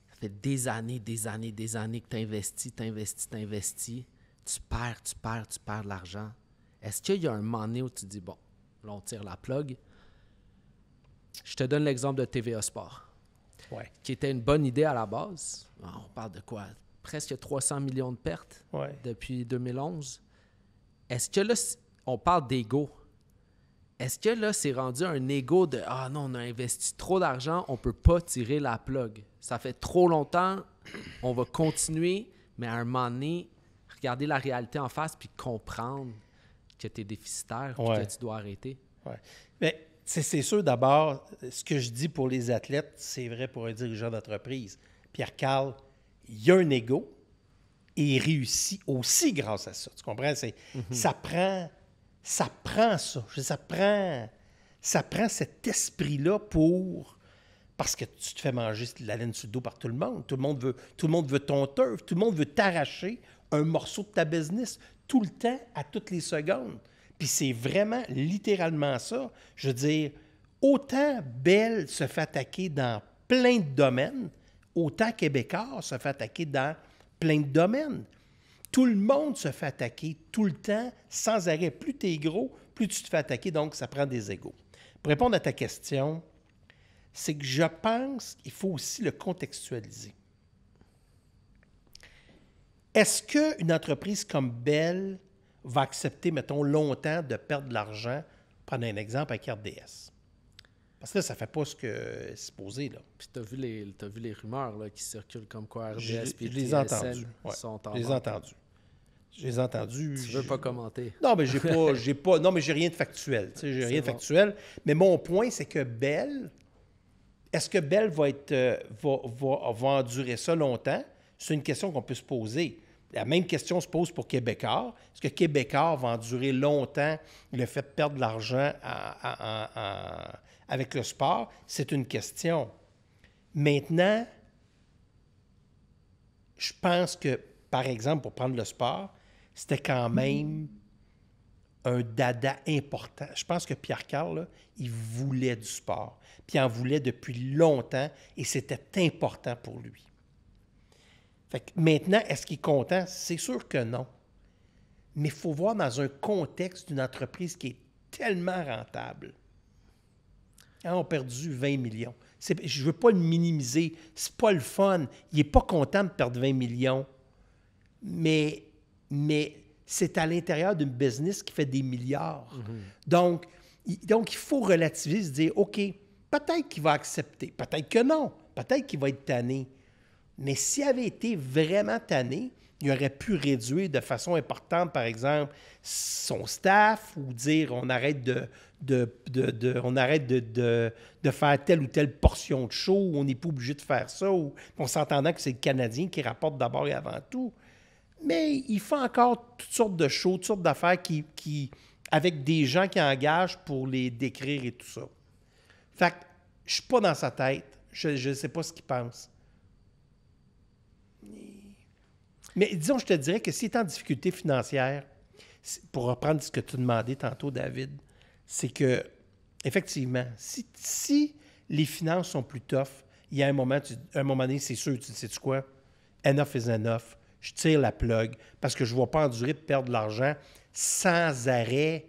ça fait des années que tu investis, tu perds de l'argent. Est-ce qu'il y a un moment donné où tu dis, bon, là, on tire la plug. Je te donne l'exemple de TVA Sport, qui était une bonne idée à la base. On parle de quoi? Presque 300 millions de pertes depuis 2011. Est-ce que là, on parle d'ego? Est-ce que là, c'est rendu un ego de « Ah non, on a investi trop d'argent, on ne peut pas tirer la plug. Ça fait trop longtemps, on va continuer, mais à un moment donné, regarder la réalité en face puis comprendre que tu es déficitaire et que tu dois arrêter. » Mais c'est sûr, d'abord, ce que je dis pour les athlètes, c'est vrai pour un dirigeant d'entreprise. Pierre-Carl, il y a un ego et il réussit aussi grâce à ça. Tu comprends? Ça prend ça. Ça prend cet esprit-là pour... Parce que tu te fais manger la laine sur le dos par tout le monde. Tout le monde veut ton turf. Tout le monde veut t'arracher un morceau de ta business tout le temps, à toutes les secondes. Puis c'est vraiment littéralement ça. Je veux dire, autant Bell se fait attaquer dans plein de domaines, autant Québécois se fait attaquer dans plein de domaines. Tout le monde se fait attaquer tout le temps, sans arrêt. Plus tu es gros, plus tu te fais attaquer, donc ça prend des égos. Pour répondre à ta question, c'est que je pense qu'il faut aussi le contextualiser. Est-ce qu'une entreprise comme Bell va accepter, mettons, longtemps de perdre de l'argent? Prendre un exemple avec RDS. Parce que là, ça ne fait pas ce que c'est supposé, là. Puis tu as vu les rumeurs là, qui circulent comme quoi RDS et TSN sont en vente. Je les ai entendus. Tu veux pas commenter? Non, mais j'ai rien de factuel. J'ai rien de factuel. Mais mon point, c'est que Bell... Est-ce que Bell va endurer ça longtemps? C'est une question qu'on peut se poser. La même question se pose pour Québécois. Est-ce que Québécois va endurer longtemps le fait de perdre de l'argent avec le sport? C'est une question. Maintenant, je pense que, par exemple, pour prendre le sport, c'était quand même un dada important. Je pense que Pierre-Carl, là, il voulait du sport. Puis il en voulait depuis longtemps et c'était important pour lui. Fait que maintenant, est-ce qu'il est content? C'est sûr que non. Mais il faut voir dans un contexte d'une entreprise qui est tellement rentable. Ils ont perdu 20 millions. Je ne veux pas le minimiser. C'est pas le fun. Il n'est pas content de perdre 20 millions. Mais c'est à l'intérieur d'une business qui fait des milliards. Donc, il faut relativiser, se dire, OK, peut-être qu'il va accepter, peut-être que non, peut-être qu'il va être tanné. Mais s'il avait été vraiment tanné, il aurait pu réduire de façon importante, par exemple, son staff ou dire on arrête de faire telle ou telle portion de show, ou on n'est pas obligé de faire ça, ou on s'entendant que c'est le Canadien qui rapporte d'abord et avant tout. Mais il fait encore toutes sortes de shows, toutes sortes d'affaires qui avec des gens qui engagent pour les décrire et tout ça. Fait que je ne suis pas dans sa tête. Je ne sais pas ce qu'il pense. Mais disons, je te dirais que s'il est en difficulté financière, pour reprendre ce que tu demandais tantôt, David, c'est que, effectivement, si les finances sont plus tough, il y a un moment donné, c'est sûr, tu sais quoi? Enough is enough. Je tire la plug parce que je ne vais pas endurer de perdre de l'argent sans arrêt.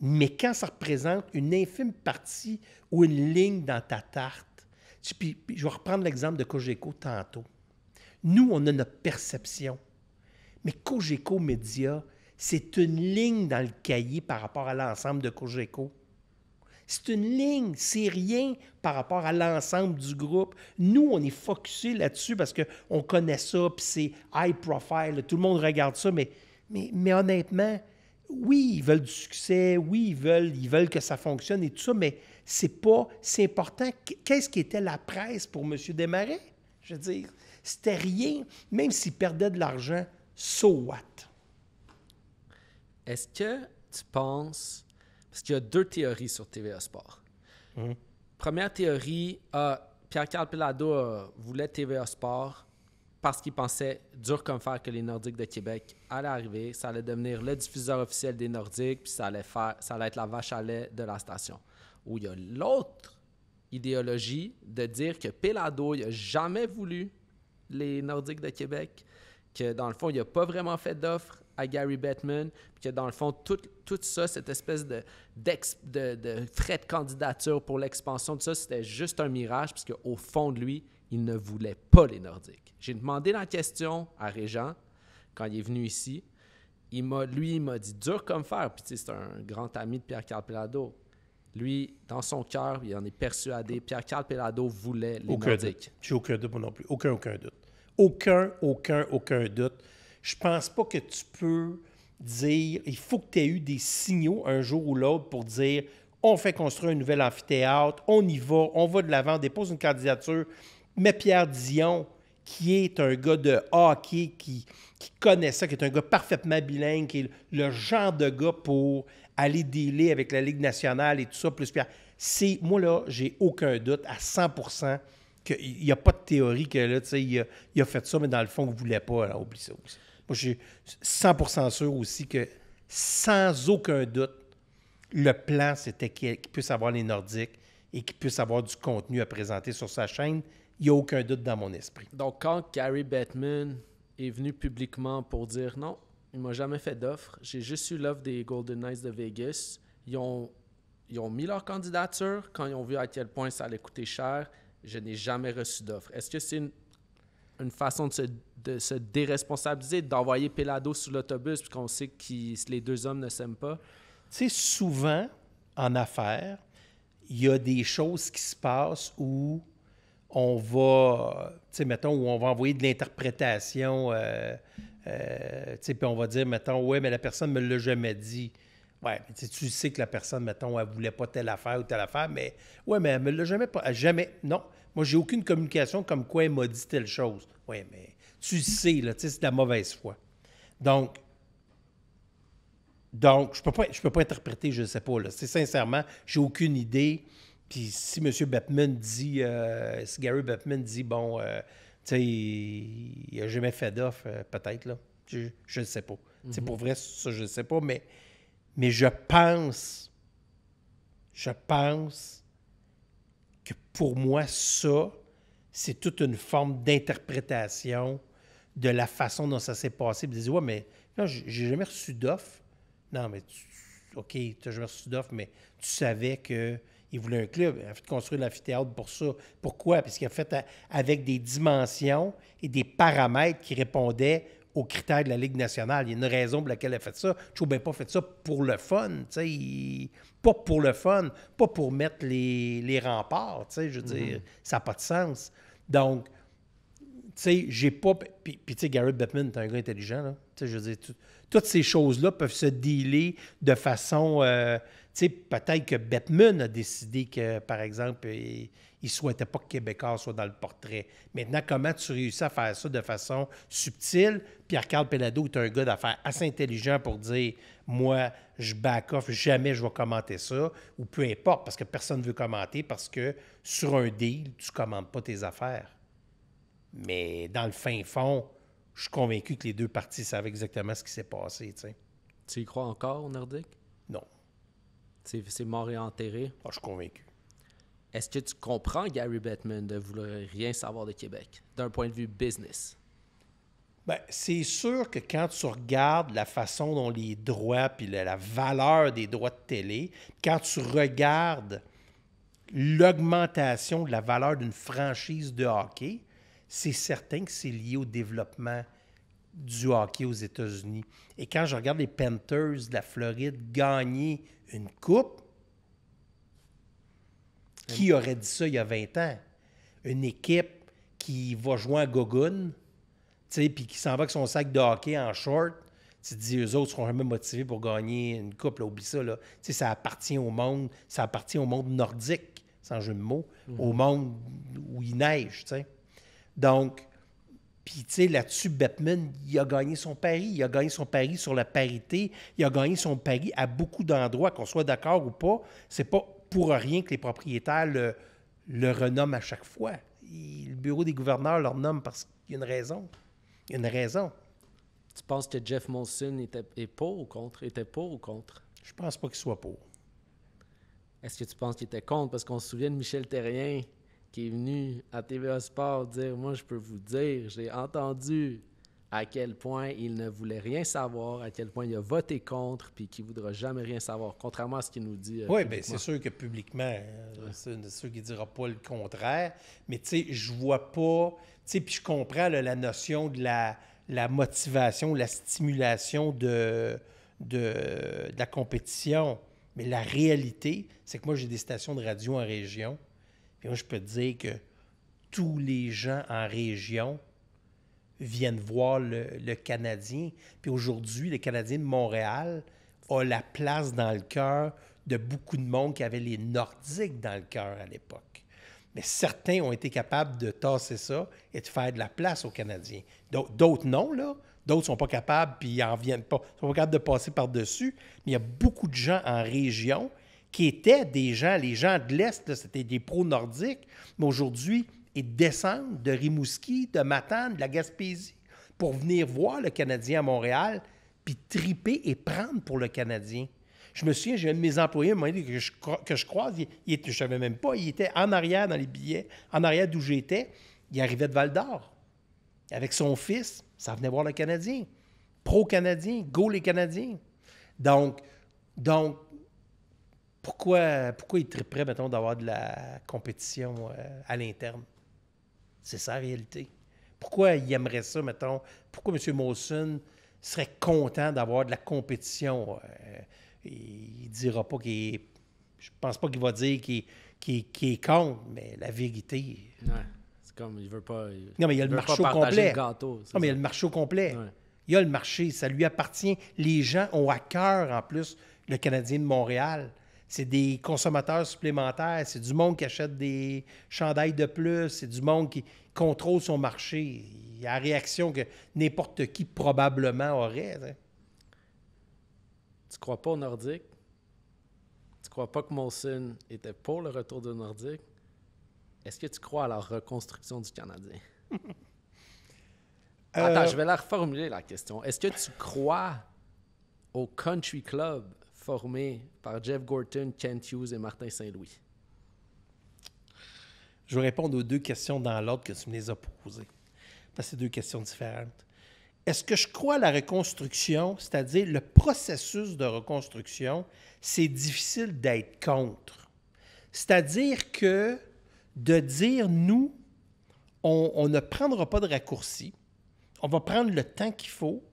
Mais quand ça représente une infime partie ou une ligne dans ta tarte, puis je vais reprendre l'exemple de Cogeco tantôt. Nous, on a notre perception. Mais Cogeco Média, c'est une ligne dans le cahier par rapport à l'ensemble de Cogeco. C'est une ligne, c'est rien par rapport à l'ensemble du groupe. Nous, on est focusé là-dessus parce qu'on connaît ça, puis c'est high profile, tout le monde regarde ça, mais honnêtement, oui, ils veulent du succès, oui, ils veulent que ça fonctionne et tout ça, mais c'est important. Qu'est-ce qui était la presse pour M. Desmarais? Je veux dire, c'était rien, même s'il perdait de l'argent, so what? Est-ce que tu penses... Parce qu'il y a deux théories sur TVA Sport. Première théorie, Pierre-Carl Péladeau voulait TVA Sport parce qu'il pensait, dur comme fer, que les Nordiques de Québec allaient arriver, ça allait devenir le diffuseur officiel des Nordiques, puis ça allait être la vache à lait de la station. Ou il y a l'autre idéologie de dire que Péladeau n'a jamais voulu les Nordiques de Québec, que dans le fond, il n'a pas vraiment fait d'offre à Gary Bettman, puis que dans le fond, tout ça, cette espèce de frais de candidature pour l'expansion, tout ça, c'était juste un mirage, parce qu'au fond de lui, il ne voulait pas les Nordiques. J'ai demandé la question à Régent, quand il est venu ici. Il m'a dit, dur comme fer, puis tu sais, c'est un grand ami de Pierre-Carl Péladeau. Lui, dans son cœur, il en est persuadé, Pierre-Carl Péladeau voulait les Nordiques. J'ai aucun doute, moi non plus. Aucun doute. Aucun doute. Je pense pas que tu peux dire, il faut que tu aies eu des signaux un jour ou l'autre pour dire, on fait construire un nouvel amphithéâtre, on y va, on va de l'avant, on dépose une candidature. Mais Pierre Dion, qui est un gars de hockey, qui connaît ça, qui est un gars parfaitement bilingue, qui est le genre de gars pour aller dealer avec la Ligue nationale et tout ça, plus Pierre. Moi, là, j'ai aucun doute à 100% qu'il n'y a pas de théorie que, là, tu sais, il a fait ça, mais dans le fond, il ne voulait pas. Alors, oublie ça. Moi, je suis 100% sûr aussi que, sans aucun doute, le plan, c'était qu'il puisse avoir les Nordiques et qu'il puisse avoir du contenu à présenter sur sa chaîne. Il n'y a aucun doute dans mon esprit. Donc, quand Gary Bettman est venu publiquement pour dire non, il ne m'a jamais fait d'offre, j'ai juste eu l'offre des Golden Knights de Vegas, ils ont mis leur candidature quand ils ont vu à quel point ça allait coûter cher. Je n'ai jamais reçu d'offre. Est-ce que c'est une façon de se déresponsabiliser, d'envoyer Péladeau sous l'autobus puisqu'on sait que les deux hommes ne s'aiment pas? Tu sais, souvent, en affaires, il y a des choses qui se passent où on va, tu sais, mettons, où on va envoyer de l'interprétation, tu sais, puis on va dire, mettons, ouais, mais la personne ne me l'a jamais dit. Ouais, mais tu sais que la personne, mettons, elle ne voulait pas telle affaire ou telle affaire, mais ouais, mais elle ne me l'a jamais pas. Jamais. Non. Moi, j'ai aucune communication comme quoi elle m'a dit telle chose. Oui, mais tu sais, là, tu sais, c'est de la mauvaise foi. Donc je peux pas interpréter, je ne sais pas. Là. Sincèrement, j'ai aucune idée. Puis si M. Bettman dit, si Gary Bettman dit, bon, sais, il n'a jamais fait d'offre, peut-être, là. Je ne sais pas. Pour vrai, ça, je ne sais pas, mais je pense que pour moi, ça, c'est toute une forme d'interprétation de la façon dont ça s'est passé. Puis ils disent, ouais, mais non, j'ai jamais reçu d'offre. Non, mais OK, tu n'as jamais reçu d'offre, mais tu savais qu'il voulait un club. Il a fait construire l'amphithéâtre pour ça. Pourquoi? Parce qu'il a fait avec des dimensions et des paramètres qui répondaient aux critères de la Ligue nationale. Il y a une raison pour laquelle elle a fait ça. Je n'ai pas fait ça pour le fun. Pas pour le fun, pas pour mettre les remparts. Je veux dire, ça n'a pas de sens. Donc, tu sais, j'ai pas... Puis tu sais, Garrett Bettman est un gars intelligent, là. Tu sais, je veux dire, toutes ces choses-là peuvent se dealer de façon... tu sais, peut-être que Bettman a décidé que, par exemple, il ne souhaitait pas que Québécois soit dans le portrait. Maintenant, comment tu réussis à faire ça de façon subtile? Pierre-Carl Pellado est un gars d'affaires assez intelligent pour dire, moi, je back off, jamais je vais commenter ça, ou peu importe, parce que personne ne veut commenter, parce que sur un deal, tu ne commentes pas tes affaires. Mais dans le fin fond, je suis convaincu que les deux parties savent exactement ce qui s'est passé. T'sais. Tu y crois encore au Nordique? Non. C'est mort et enterré? Je suis convaincu. Est-ce que tu comprends Gary Bettman de vouloir rien savoir de Québec, d'un point de vue business? Bien, c'est sûr que quand tu regardes la façon dont les droits, puis la valeur des droits de télé, quand tu regardes l'augmentation de la valeur d'une franchise de hockey, c'est certain que c'est lié au développement du hockey aux États-Unis. Et quand je regarde les Panthers de la Floride gagner une coupe, qui aurait dit ça il y a 20 ans? Une équipe qui va jouer à Gogun, puis qui s'en va avec son sac de hockey en short, tu te dis, eux autres seront jamais motivés pour gagner une coupe, là, oublie ça. Là. Ça appartient au monde nordique, sans jeu de mots, au monde où il neige. T'sais. Donc, puis, tu sais, là-dessus, Bettman, il a gagné son pari. Il a gagné son pari sur la parité. Il a gagné son pari à beaucoup d'endroits, qu'on soit d'accord ou pas. C'est pas pour rien que les propriétaires le renomment à chaque fois. Le bureau des gouverneurs le nomme parce qu'il y a une raison. Il y a une raison. Tu penses que Jeff Molson était pour ou contre? Je pense pas qu'il soit pour. Est-ce que tu penses qu'il était contre? Parce qu'on se souvient de Michel Therrien qui est venu à TVA Sport dire « Moi, je peux vous dire, j'ai entendu à quel point il ne voulait rien savoir, à quel point il a voté contre, puis qu'il ne voudra jamais rien savoir, contrairement à ce qu'il nous dit. » Oui, bien, c'est sûr que publiquement, c'est sûr qu'il ne dira pas le contraire, mais tu sais, je vois pas, tu sais, puis je comprends là, la notion de la motivation, la stimulation de la compétition, mais la réalité, c'est que moi, j'ai des stations de radio en région, puis moi, je peux te dire que tous les gens en région viennent voir le Canadien. Puis aujourd'hui, le Canadien de Montréal a la place dans le cœur de beaucoup de monde qui avait les Nordiques dans le cœur à l'époque. Mais certains ont été capables de tasser ça et de faire de la place aux Canadiens. D'autres non, là. D'autres ne sont pas capables, puis ils n'en viennent pas. Ils ne sont pas capables de passer par-dessus. Mais il y a beaucoup de gens en région qui étaient des gens, les gens de l'Est, là, c'était des pros nordiques, mais aujourd'hui, ils descendent de Rimouski, de Matane, de la Gaspésie, pour venir voir le Canadien à Montréal, puis triper et prendre pour le Canadien. Je me souviens, j'ai un de mes employés, un moment donné, que je croise, je ne savais même pas, il était en arrière dans les billets, en arrière d'où j'étais, il arrivait de Val-d'Or. Avec son fils, ça venait voir le Canadien. Pro-Canadien, go les Canadiens. Donc pourquoi il triperait, mettons, d'avoir de la compétition à l'interne? C'est ça la réalité. Pourquoi il aimerait ça, mettons? Pourquoi M. Molson serait content d'avoir de la compétition? Il ne dira pas qu'il est... Je pense pas qu'il va dire qu'il est contre, mais la vérité... Ouais, c'est comme, il veut pas... Non, mais il y a le marché au complet. Gâteau, non, mais il y a le marché au complet. Ouais. Il y a le marché, ça lui appartient. Les gens ont à cœur, en plus, le Canadien de Montréal. C'est des consommateurs supplémentaires, c'est du monde qui achète des chandails de plus, c'est du monde qui contrôle son marché. Il y a la réaction que n'importe qui probablement aurait. Hein. Tu crois pas au Nordique? Tu crois pas que Molson était pour le retour du Nordique? Est-ce que tu crois à la reconstruction du Canadien? Attends, je vais la reformuler, la question. Est-ce que tu crois au country club formé par Jeff Gorton, Kent Hughes et Martin Saint-Louis? Je vais répondre aux deux questions dans l'ordre que tu me les as posées. Parce que c'est deux questions différentes. Est-ce que je crois à la reconstruction, c'est-à-dire le processus de reconstruction, c'est difficile d'être contre. C'est-à-dire que de dire, nous, on ne prendra pas de raccourci, on va prendre le temps qu'il faut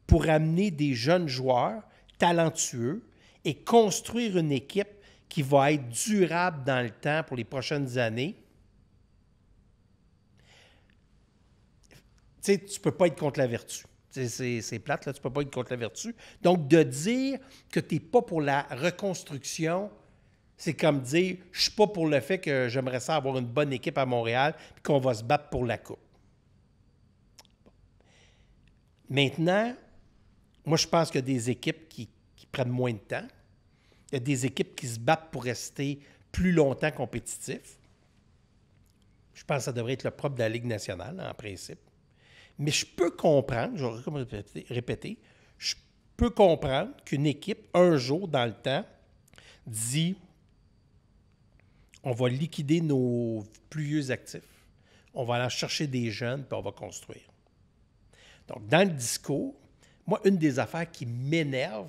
pour amener des jeunes joueurs talentueux et construire une équipe qui va être durable dans le temps pour les prochaines années. Tu sais, tu ne peux pas être contre la vertu. C'est plate, là, tu ne peux pas être contre la vertu. Donc, de dire que tu n'es pas pour la reconstruction, c'est comme dire, je ne suis pas pour le fait que j'aimerais ça avoir une bonne équipe à Montréal et qu'on va se battre pour la coupe. Maintenant, moi, je pense qu'il y a des équipes qui prennent moins de temps. Il y a des équipes qui se battent pour rester plus longtemps compétitifs. Je pense que ça devrait être le propre de la Ligue nationale, en principe. Mais je peux comprendre, je vais répéter, je peux comprendre qu'une équipe, un jour dans le temps, dit on va liquider nos plus vieux actifs, on va aller chercher des jeunes, puis on va construire. Donc, dans le discours, moi, une des affaires qui m'énerve,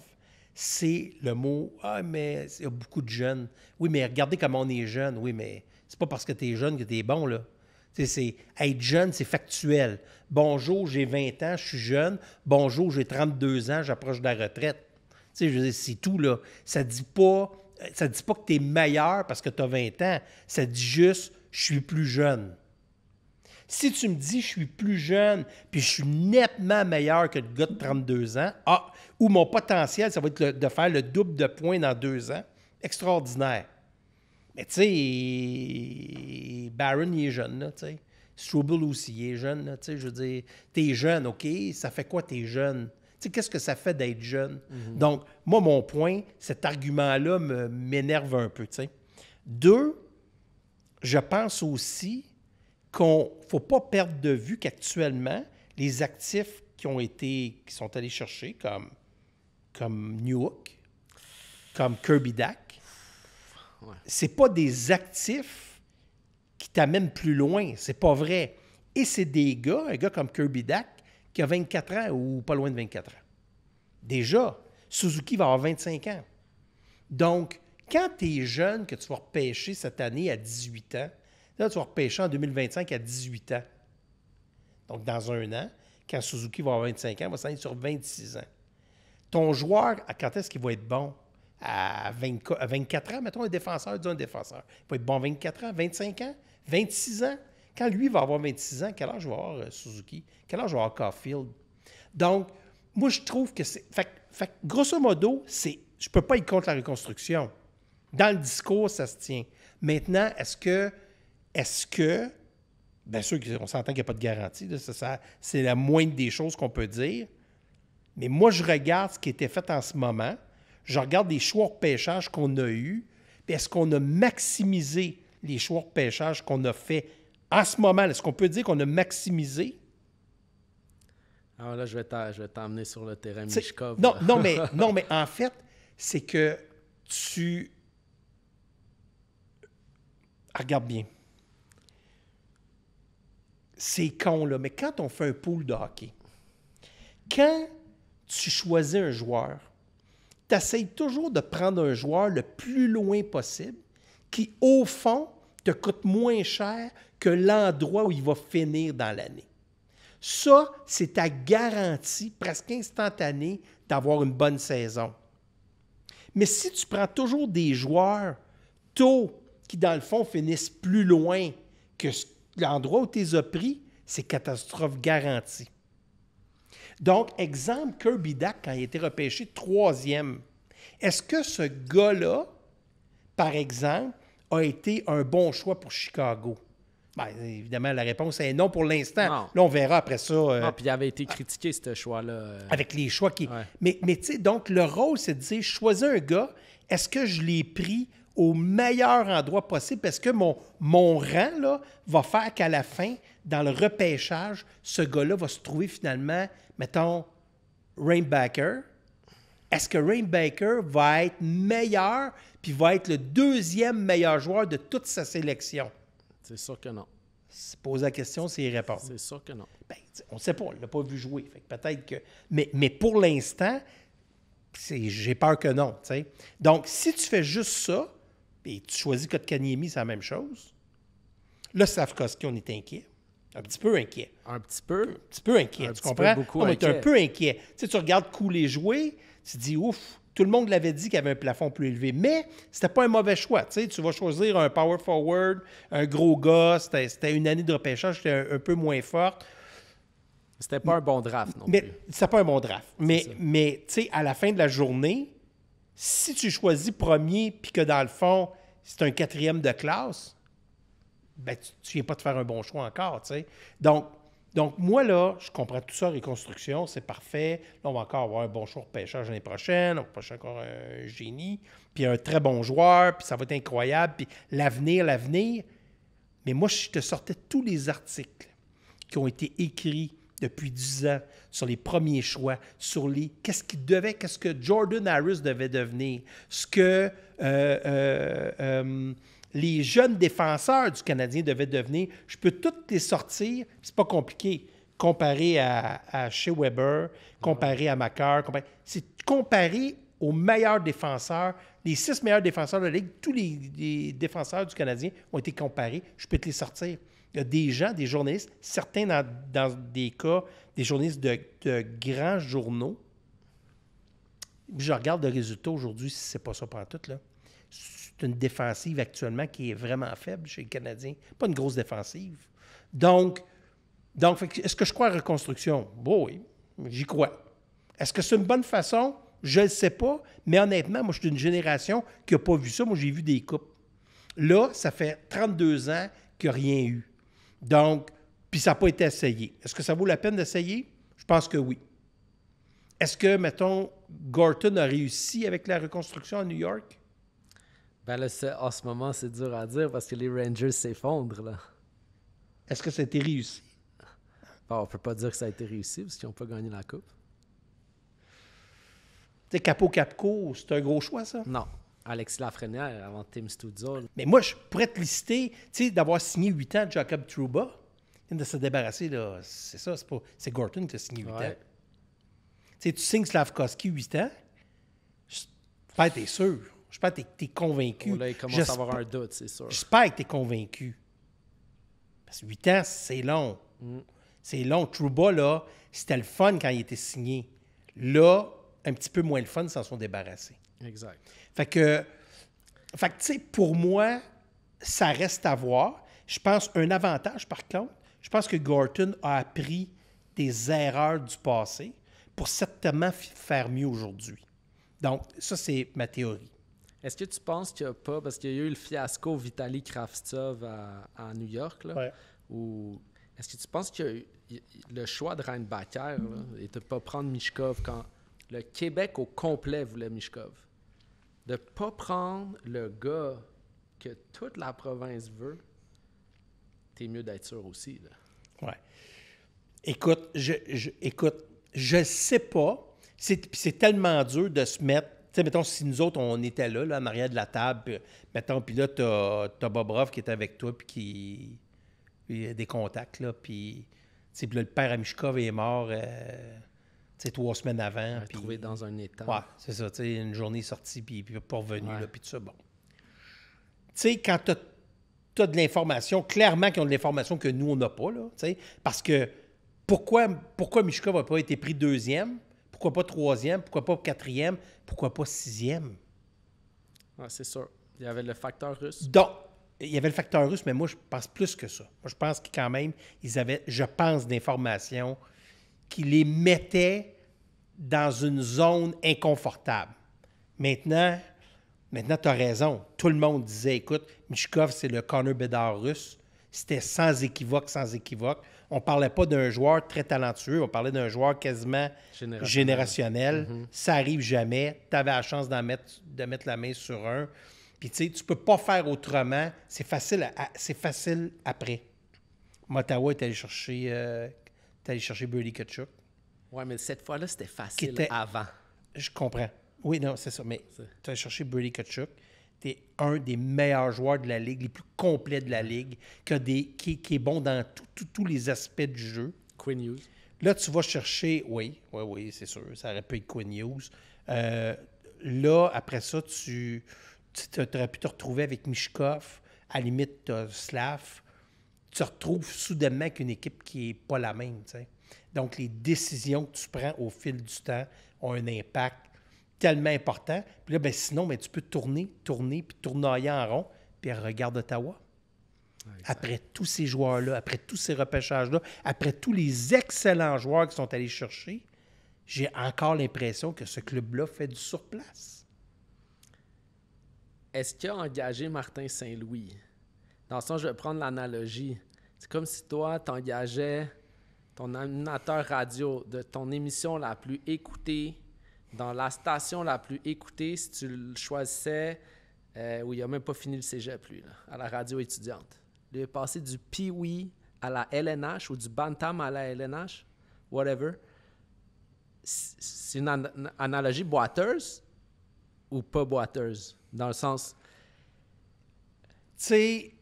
c'est le mot « Ah, mais il y a beaucoup de jeunes. » Oui, mais regardez comment on est jeune. Oui, mais c'est pas parce que tu es jeune que tu es bon, là. Être jeune, c'est factuel. Bonjour, j'ai 20 ans, je suis jeune. Bonjour, j'ai 32 ans, j'approche de la retraite. Je veux dire, c'est tout, là. Ça ne dit pas que tu es meilleur parce que tu as 20 ans. Ça dit juste, je suis plus jeune. Si tu me dis, je suis plus jeune, puis je suis nettement meilleur que le gars de 32 ans, ou mon potentiel, ça va être de faire le double de points dans 2 ans, extraordinaire. Mais tu sais, Barron, il est jeune, là, tu sais. Struble aussi, il est jeune, là, tu sais, je veux dire, t'es jeune, OK, ça fait quoi t'es jeune? Tu sais, qu'est-ce que ça fait d'être jeune? Mm-hmm. Donc, moi, mon point, cet argument-là m'énerve un peu, tu sais. 2, je pense aussi qu'on ne faut pas perdre de vue qu'actuellement, les actifs qui sont allés chercher, comme Newhook, comme Kirby Dach, ouais. C'est pas des actifs qui t'amènent plus loin. C'est pas vrai. Et c'est des gars, un gars comme Kirby Dach, qui a 24 ans ou pas loin de 24 ans. Déjà, Suzuki va avoir 25 ans. Donc, quand tu es jeune, que tu vas repêcher cette année à 18 ans, là, tu vas repêcher en 2025 à 18 ans. Donc, dans un an, quand Suzuki va avoir 25 ans, il va s'en aller sur 26 ans. Ton joueur, quand est-ce qu'il va être bon? À 24 ans, mettons un défenseur, disons un défenseur. Il va être bon à 24 ans, 25 ans, 26 ans. Quand lui va avoir 26 ans, quel âge va avoir Suzuki? Quel âge va avoir Caulfield? Donc, moi, je trouve que c'est... Fait, grosso modo, je ne peux pas être contre la reconstruction. Dans le discours, ça se tient. Maintenant, est-ce que bien sûr qu'on s'entend qu'il n'y a pas de garantie, là, c'est la moindre des choses qu'on peut dire. Mais moi, je regarde ce qui a été fait en ce moment. Je regarde les choix de pêchage qu'on a eus. Puis est-ce qu'on a maximisé les choix de pêchage qu'on a fait en ce moment? Est-ce qu'on peut dire qu'on a maximisé? Alors là, je vais t'emmener sur le terrain Michkov. Non, mais en fait, c'est que tu... Regarde bien. C'est con, là, mais quand on fait un pool de hockey, quand tu choisis un joueur, tu essaies toujours de prendre un joueur le plus loin possible qui, au fond, te coûte moins cher que l'endroit où il va finir dans l'année. Ça, c'est ta garantie presque instantanée d'avoir une bonne saison. Mais si tu prends toujours des joueurs tôt qui, dans le fond, finissent plus loin que l'endroit où tu les as pris, c'est catastrophe garantie. Donc, exemple, Kirby Dach, quand il a été repêché 3e, est-ce que ce gars-là, par exemple, a été un bon choix pour Chicago? Bien, évidemment, la réponse est non pour l'instant. Non. Là, on verra après ça. Non, puis il avait été critiqué, ce choix-là. Avec les choix qui... Ouais. Mais tu sais, donc, le rôle, c'est de dire, je choisis un gars, est-ce que je l'ai pris au meilleur endroit possible parce que mon rang là, va faire qu'à la fin, dans le repêchage, ce gars-là va se trouver finalement, mettons, Rainbacker. Est-ce que Rainbacker va être meilleur puis va être le deuxième meilleur joueur de toute sa sélection? C'est sûr que non. Se poser la question, c'est y répondre. C'est sûr que non. Ben, on ne sait pas, on ne l'a pas vu jouer. Fait que peut-être que. Mais pour l'instant, j'ai peur que non. T'sais. Donc, si tu fais juste ça, et tu choisis Kotkaniemi, c'est la même chose. Là, Slafkovský, on est inquiet. Un petit peu inquiet. Un petit peu. Un petit peu inquiet. Un Tu petit comprends? peu, beaucoup On est un inquiet. peu inquiet. Tu sais, tu regardes couler jouer, tu te dis ouf. Tout le monde l'avait dit qu'il y avait un plafond plus élevé, mais c'était pas un mauvais choix. Tu sais, tu vas choisir un power forward, un gros gars, c'était une année de repêchage, c'était un peu moins forte. C'était pas un bon draft non Mais plus. c'était pas un bon draft. Mais ça. tu sais, à la fin de la journée, si tu choisis premier puis que dans le fond, c'est un quatrième de classe, ben tu viens pas de faire un bon choix encore, tu sais. Donc, moi, là, je comprends tout ça, reconstruction, c'est parfait. Là, on va encore avoir un bon choix de repêchage l'année prochaine. On va pêcher encore un génie, puis un très bon joueur, puis ça va être incroyable, puis l'avenir. Mais moi, je te sortais tous les articles qui ont été écrits depuis 10 ans sur les premiers choix, sur qu'est-ce que Jordan Harris devait devenir, ce que les jeunes défenseurs du Canadien devaient devenir. Je peux toutes les sortir, c'est pas compliqué. Comparé à Shea Weber, comparé à Makar, c'est comparé aux meilleurs défenseurs, les 6 meilleurs défenseurs de la Ligue, tous les défenseurs du Canadien ont été comparés. Je peux te les sortir. Il y a des gens, des journalistes, certains dans des cas, des journalistes de grands journaux. Je regarde le résultat aujourd'hui, si c'est pas ça pantoute, là. C'est une défensive actuellement qui est vraiment faible chez les Canadiens. Pas une grosse défensive. Donc est-ce que je crois à la reconstruction? Bon, oui, j'y crois. Est-ce que c'est une bonne façon? Je ne le sais pas, mais honnêtement, moi, je suis d'une génération qui n'a pas vu ça. Moi, j'ai vu des coupes. Là, ça fait 32 ans qu'il n'y a rien eu. Donc, puis ça n'a pas été essayé. Est-ce que ça vaut la peine d'essayer? Je pense que oui. Est-ce que, mettons, Gorton a réussi avec la reconstruction à New York? Ben là, en ce moment, c'est dur à dire parce que les Rangers s'effondrent, là. Est-ce que ça a été réussi? Bon, on peut pas dire que ça a été réussi parce qu'ils n'ont pas gagné la coupe. Tu sais, Capco, c'est un gros choix, ça? Non. Alexis Lafrenière avant Tim Stützle. Mais moi, je pourrais te lister, tu sais, d'avoir signé 8 ans Jacob Trouba, de se débarrasser, là, c'est ça, c'est Gorton qui a signé 8 ans. Tu sais, tu signes Slafkovský 8 ans, j'espère que tu es sûr. J'espère que tu es convaincu. Oh là, il commence à avoir un doute, c'est sûr. J'espère que tu es convaincu. Parce que 8 ans, c'est long. C'est long. Trouba, là, c'était le fun quand il était signé. Là, un petit peu moins le fun, ils s'en sont débarrassés. Exact. Fait que tu sais, pour moi, ça reste à voir. Je pense un avantage, par contre, je pense que Gorton a appris des erreurs du passé pour certainement faire mieux aujourd'hui. Donc, ça, c'est ma théorie. Est-ce que tu penses qu'il n'y a pas, parce qu'il y a eu le fiasco Vitaly Kravtsov à New York, là, Ouais. ou est-ce que tu penses que le choix de Reinbacker et de ne pas prendre Michkov quand le Québec au complet voulait Michkov, de ne pas prendre le gars que toute la province veut, t'es mieux d'être sûr aussi, là. Ouais. Écoute, je sais pas. C'est tellement dur de se mettre. Tu sais, mettons, si nous autres, on était là, en arrière de la table, puis là, t'as Bobrov qui est avec toi, puis il a des contacts, là, puis là, le père à Michkov est mort, 3 semaines avant. Puis, Trouvé dans un étang. ouais, c'est ça, tu sais, une journée sortie, puis pas revenu, Ouais. là, puis tout ça, bon. Tu sais, quand t'as de l'information, clairement qu'ils ont de l'information que nous, on n'a pas, là, tu sais, parce que pourquoi Michkov n'a pas été pris 2e? Pourquoi pas 3e? Pourquoi pas 4e? Pourquoi pas 6e? Ouais, c'est sûr. Il y avait le facteur russe. Donc, il y avait le facteur russe, mais moi, je pense plus que ça. Moi, je pense que quand même, ils avaient, je pense, d'informations qui les mettaient dans une zone inconfortable. Maintenant, tu as raison. Tout le monde disait, écoute, Michkov, c'est le Connor Bedard russe. C'était sans équivoque. On ne parlait pas d'un joueur très talentueux, on parlait d'un joueur quasiment générationnel. Ça n'arrive jamais. Tu avais la chance de mettre la main sur un. Puis, tu sais, tu peux pas faire autrement. C'est facile, c'est facile après. Ottawa est allé chercher Brady Tkachuk. Ouais, mais cette fois-là, c'était Qui facile était- avant. Je comprends. Oui, non, c'est ça. Mais C'est- tu as cherché Brady Tkachuk. Tu es un des meilleurs joueurs de la Ligue, les plus complets de la Ligue, qui est bon dans tous les aspects du jeu. Quinn Hughes. Là, tu vas chercher... Oui, c'est sûr. Ça aurait pu être Quinn Hughes. Là, après ça, tu aurais pu te retrouver avec Mishkov. À la limite, tu as Slav. Tu te retrouves soudainement avec une équipe qui n'est pas la même. T'sais. Donc, les décisions que tu prends au fil du temps ont un impact tellement important. Puis là, ben, sinon, ben, tu peux tourner, puis tournoyer en rond, puis regarde Ottawa. Après tous ces joueurs-là, après tous ces repêchages-là, après tous les excellents joueurs qui sont allés chercher, j'ai encore l'impression que ce club-là fait du surplace. Est-ce qu'il a engagé Martin Saint-Louis? Dans le sens, je vais prendre l'analogie. C'est comme si toi, tu engageais ton animateur radio de ton émission la plus écoutée, dans la station la plus écoutée, si tu le choisissais, où il n'a même pas fini le cégep, lui, là, à la radio étudiante. Il est passé du Pee-Wee à la LNH ou du Bantam à la LNH, whatever. C'est une analogie boiteuse ou pas boiteuse? Dans le sens... Tu sais,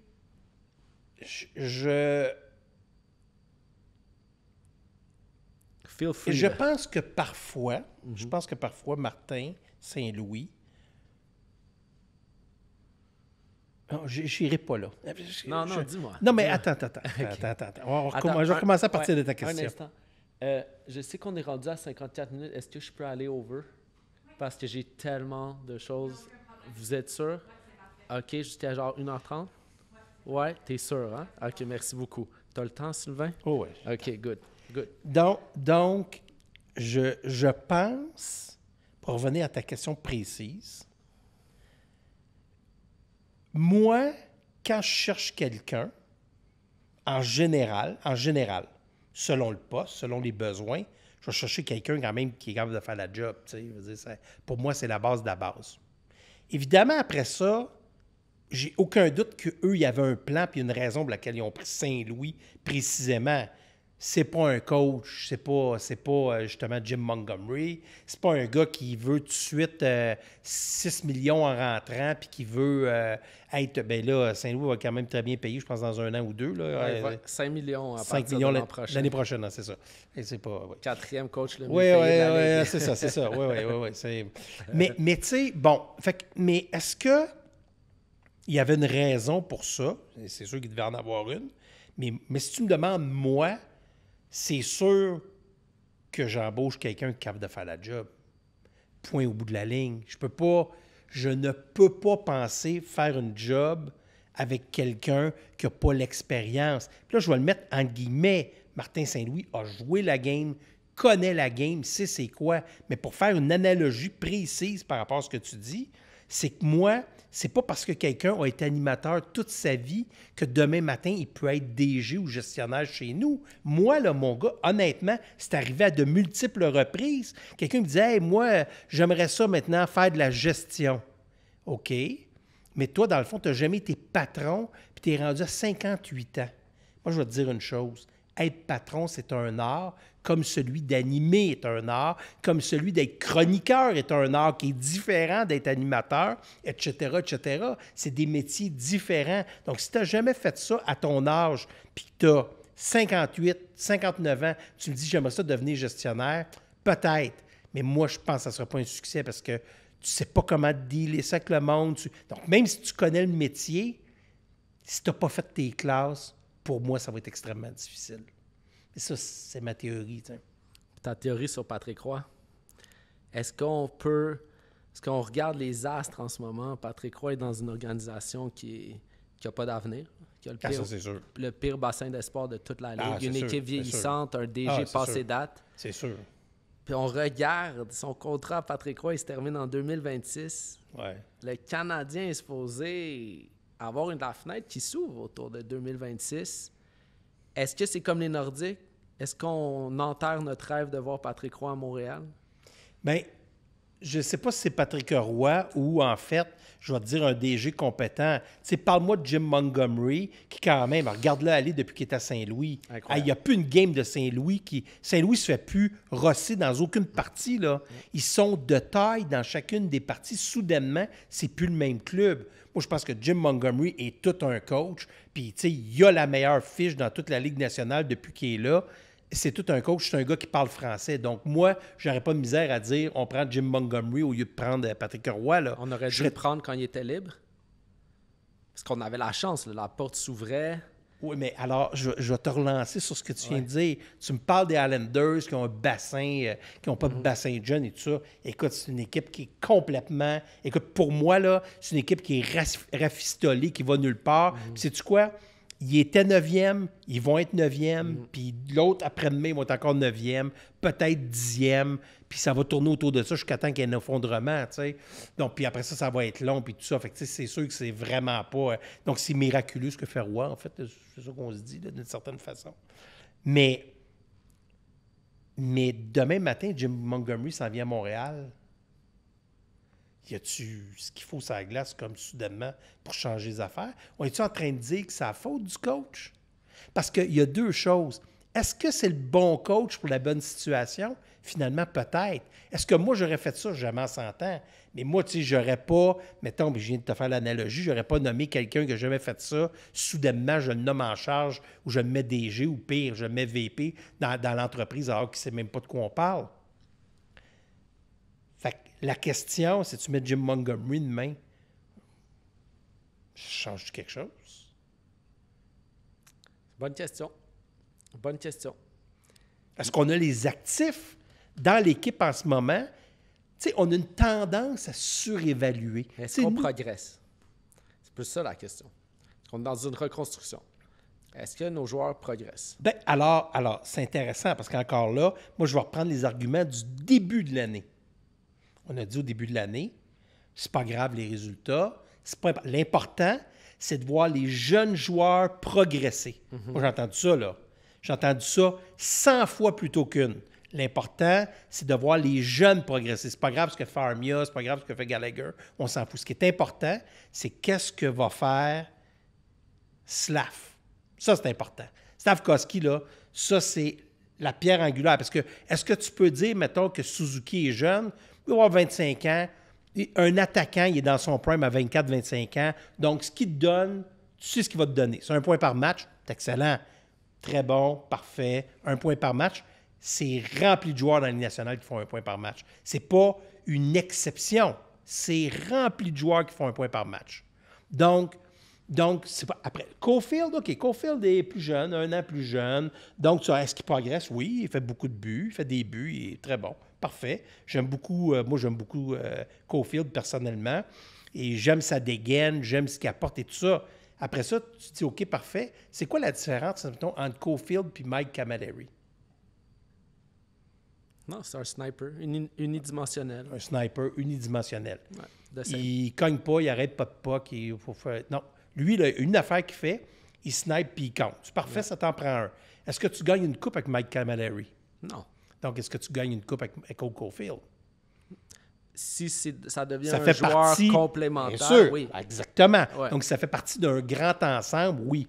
je pense que parfois, Martin Saint-Louis, non, j'irai pas là. Non, dis-moi. Non, mais Dis-moi. attends. Okay. Je vais recommencer à partir de ta question. Un instant. Je sais qu'on est rendu à 54 minutes. Est-ce que je peux aller over? Parce que j'ai tellement de choses. Vous êtes sûr? OK, jusqu'à genre 1h30? Ouais, t'es sûr, hein? OK, merci beaucoup. T'as le temps, Sylvain? Oh ouais. OK, good. Donc je pense, pour revenir à ta question précise, moi, quand je cherche quelqu'un, en général, selon le poste, selon les besoins, je vais chercher quelqu'un quand même qui est capable de faire la job. Tu sais, je veux dire, pour moi, c'est la base de la base. Évidemment, après ça, j'ai aucun doute qu'eux, il y avait un plan puis une raison pour laquelle ils ont pris Saint-Louis précisément. C'est pas un coach, c'est pas justement Jim Montgomery. C'est pas un gars qui veut tout de suite 6 millions en rentrant puis qui veut être... Ben là, Saint-Louis va quand même très bien payer, je pense, dans 1 an ou 2. Là, 5 millions à 5 partir millions de l'an prochain. l'année prochaine, non, c'est ça. Et c'est pas... Ouais. 4e coach le mieux Oui, payé de la Ligue. c'est ça. Oui. Mais tu sais, bon, mais est-ce que il y avait une raison pour ça? C'est sûr qu'il devait en avoir une. Mais si tu me demandes, moi, c'est sûr que j'embauche quelqu'un qui est capable de faire la job. Point au bout de la ligne. Je ne peux pas penser faire une job avec quelqu'un qui n'a pas l'expérience. Puis là, je vais le mettre en guillemets. Martin Saint-Louis a joué la game, connaît la game, sait c'est quoi. Mais pour faire une analogie précise par rapport à ce que tu dis, c'est que moi, c'est pas parce que quelqu'un a été animateur toute sa vie que demain matin, il peut être DG ou gestionnaire chez nous. Moi, là, mon gars, honnêtement, c'est arrivé à de multiples reprises. Quelqu'un me disait « Hey, moi, j'aimerais ça maintenant faire de la gestion. » OK, mais toi, dans le fond, tu n'as jamais été patron puis tu es rendu à 58 ans. Moi, je vais te dire une chose. Être patron, c'est un art, comme celui d'animer est un art, comme celui d'être chroniqueur est un art qui est différent d'être animateur, etc., etc. C'est des métiers différents. Donc, si tu n'as jamais fait ça à ton âge, puis que tu as 58, 59 ans, tu me dis « j'aimerais ça devenir gestionnaire », peut-être. Mais moi, je pense que ça ne sera pas un succès parce que tu ne sais pas comment dealer ça avec le monde. Donc, même si tu connais le métier, si tu n'as pas fait tes classes, pour moi, ça va être extrêmement difficile. Et ça, c'est ma théorie. T'sais. Ta théorie sur Patrick Roy. Est-ce qu'on regarde les astres en ce moment? Patrick Roy est dans une organisation qui n'a pas d'avenir, qui a le pire bassin d'espoir de toute la Ligue. Une équipe vieillissante, un DG passé date. C'est sûr. Puis on regarde son contrat, Patrick Roy, il se termine en 2026. Ouais. Le Canadien est supposé avoir la fenêtre qui s'ouvre autour de 2026. Est-ce que c'est comme les Nordiques? Est-ce qu'on enterre notre rêve de voir Patrick Roy à Montréal? Bien, je ne sais pas si c'est Patrick Roy ou, en fait, je vais te dire un DG compétent. Tu sais, parle-moi de Jim Montgomery, qui quand même, regarde-le aller depuis qu'il est à Saint-Louis. Il n'y a plus une game de Saint-Louis qui... Saint-Louis ne se fait plus rosser dans aucune partie, là. Ils sont de taille dans chacune des parties. Soudainement, c'est plus le même club. Moi, je pense que Jim Montgomery est tout un coach. Puis, tu sais, il a la meilleure fiche dans toute la Ligue nationale depuis qu'il est là. C'est tout un coach, c'est un gars qui parle français. Donc, moi, j'aurais pas de misère à dire on prend Jim Montgomery au lieu de prendre Patrick Roy. Là. On aurait dû le prendre quand il était libre. Parce qu'on avait la chance, là, la porte s'ouvrait. Oui, mais alors, je vais te relancer sur ce que tu viens de dire. Tu me parles des Islanders qui ont un bassin, qui n'ont pas de bassin de jeunes et tout ça. Écoute, c'est une équipe qui est complètement... Écoute, pour moi, là, c'est une équipe qui est rafistolée, qui va nulle part. Puis sais-tu quoi? Ils étaient 9e, ils vont être 9e, puis l'autre, après-demain, ils vont être encore 9e, peut-être 10e, puis ça va tourner autour de ça jusqu'à temps qu'il y ait un effondrement, tu sais. Donc, puis après ça, ça va être long, puis tout ça. Fait que, tu sais, c'est sûr que c'est vraiment pas... donc, c'est miraculeux ce que fait Roy, en fait. C'est ça qu'on se dit, là, d'une certaine façon. Mais demain matin, Jim Montgomery s'en vient à Montréal. Y a-tu ce qu'il faut sur la glace comme soudainement pour changer les affaires? On est-tu en train de dire que c'est la faute du coach? Parce qu'il y a deux choses. Est-ce que c'est le bon coach pour la bonne situation? Finalement, peut-être. Est-ce que moi, j'aurais fait ça? Jamais en 100 ans. Mais moi, tu sais, j'aurais pas, mettons, je viens de te faire l'analogie, j'aurais pas nommé quelqu'un qui n'a jamais fait ça. Soudainement, je le nomme en charge ou je le mets DG ou pire, je le mets VP dans l'entreprise alors qu'il ne sait même pas de quoi on parle. Fait que la question, c'est tu mets Jim Montgomery demain, change quelque chose? Bonne question. Bonne question. Est-ce qu'on a les actifs dans l'équipe en ce moment? Tu sais, on a une tendance à surévaluer. Est-ce qu'on progresse? C'est plus ça la question. Est-ce qu'on est dans une reconstruction? Est-ce que nos joueurs progressent? Bien, alors c'est intéressant parce qu'encore là, moi, je vais reprendre les arguments du début de l'année. On a dit au début de l'année, c'est pas grave les résultats. C'est pas... L'important, c'est de voir les jeunes joueurs progresser. Moi, j'ai entendu ça, là. J'ai entendu ça 100 fois plutôt qu'une. L'important, c'est de voir les jeunes progresser. C'est pas grave ce que fait Armia, c'est pas grave ce que fait Gallagher. On s'en fout. Ce qui est important, c'est qu'est-ce que va faire Slav. Ça, c'est important. Slafkovský, là, ça, c'est la pierre angulaire. Parce que, est-ce que tu peux dire, mettons, que Suzuki est jeune, il va avoir 25 ans, un attaquant, il est dans son prime à 24-25 ans, donc ce qu'il te donne, tu sais ce qu'il va te donner. C'est 1 point par match, c'est excellent, très bon, parfait, 1 point par match. C'est rempli de joueurs dans la Ligue nationale qui font 1 point par match. C'est pas une exception, c'est rempli de joueurs qui font 1 point par match. Donc c'est pas... Après, Caulfield, OK, Caulfield est plus jeune, 1 an plus jeune. Donc, est-ce qu'il progresse? Oui, il fait beaucoup de buts, il fait des buts, il est très bon. Parfait. J'aime beaucoup Caulfield personnellement. Et j'aime sa dégaine, j'aime ce qu'il apporte et tout ça. Après ça, tu te dis, OK, parfait. C'est quoi la différence, mettons, entre Caulfield et Mike Camilleri? Non, c'est un sniper unidimensionnel. Un sniper unidimensionnel. Ouais, il cogne pas, il arrête pas de puck. Il faut faire... Non. Lui, il a une affaire qu'il fait, il snipe puis il compte. C'est parfait, ça t'en prend un. Est-ce que tu gagnes une coupe avec Mike Camilleri? Non. Donc, est-ce que tu gagnes une coupe avec Cole Caulfield? Si ça devient ça un fait joueur partie, complémentaire, bien sûr, oui. Exactement. Ouais. Donc, ça fait partie d'un grand ensemble, oui.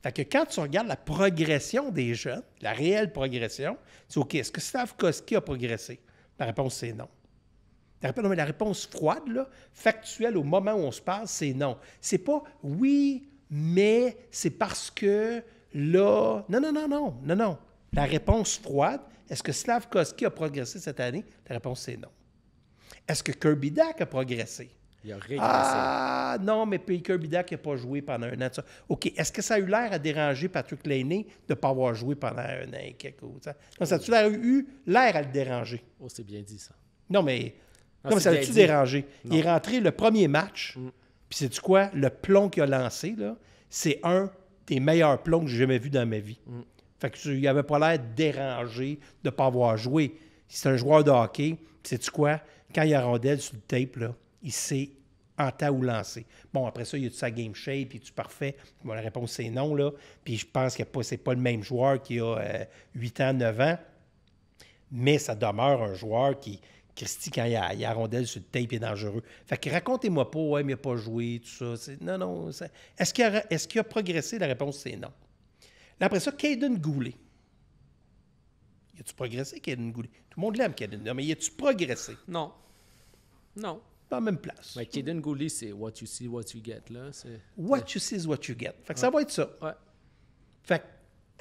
Fait que quand tu regardes la progression des jeunes, la réelle progression, tu dis, OK, est-ce que Slafkovský a progressé? La réponse, c'est non. La réponse froide, là, factuelle au moment où on se parle, c'est non. C'est pas oui, mais c'est parce que là... Non. La réponse froide, est-ce que Slafkovský a progressé cette année? La réponse, c'est non. Est-ce que Kirby Dach a progressé? Il a régressé. Ah, non, mais Kirby Dach n'a pas joué pendant 1 an. OK, est-ce que ça a eu l'air à déranger Patrick Laine de ne pas avoir joué pendant 1 an et quelques autres? Non, ça a eu l'air à le déranger? Oh, c'est bien dit, ça. Non, mais ça l'a-tu dérangé? Non. Il est rentré le premier match, puis sais-tu quoi? Le plomb qu'il a lancé, là, c'est un des meilleurs plombs que j'ai jamais vu dans ma vie. Fait qu'il n'avait pas l'air dérangé de ne pas avoir joué. C'est un joueur de hockey, puis sais-tu quoi? Quand il y a rondelle sur le tape, là, il sait en temps où lancer. Bon, après ça, il y a sa game shape, il est-tu parfait? Bon, la réponse, c'est non, là. Puis je pense que c'est pas le même joueur qui a 8 ans, 9 ans, mais ça demeure un joueur qui Christy, quand il a la rondelle sur le tape, il est dangereux. Fait que racontez-moi pas, ouais, mais il n'a pas joué, tout ça. Non. Est-ce qu'il a progressé? La réponse, c'est non. Là, après ça, Caden Goulet. Y a-tu progressé, Caden Goulet? Tout le monde l'aime, Caden. Non, mais y a-tu progressé? Non. Pas en même place. Mais Caden Goulet, c'est what you see, what you get, là. What you see is what you get. Fait que ça va être ça. Ouais. Fait que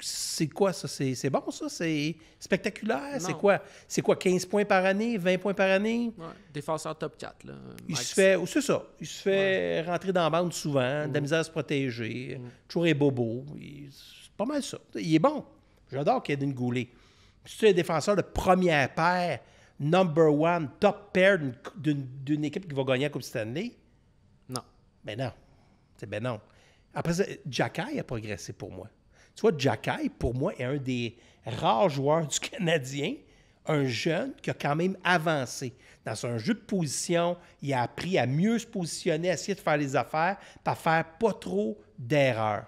c'est quoi ça? C'est bon ça? C'est spectaculaire? Non. C'est quoi, 15 points par année? 20 points par année? Ouais. Défenseur top 4, là. C'est ça. Il se fait rentrer dans la bande souvent, de la misère à se protéger, toujours est bobo. C'est pas mal ça. Il est bon. J'adore Caden Goulet. Si tu es un défenseur de première paire, number one, top pair d'une équipe qui va gagner la Coupe Stanley, Non. ben non. Après ça, Jacky a progressé pour moi. Tu vois, Jacky, pour moi, est un des rares joueurs du Canadien, un jeune qui a quand même avancé. Dans un jeu de position, il a appris à mieux se positionner, à essayer de faire les affaires, puis à faire pas trop d'erreurs.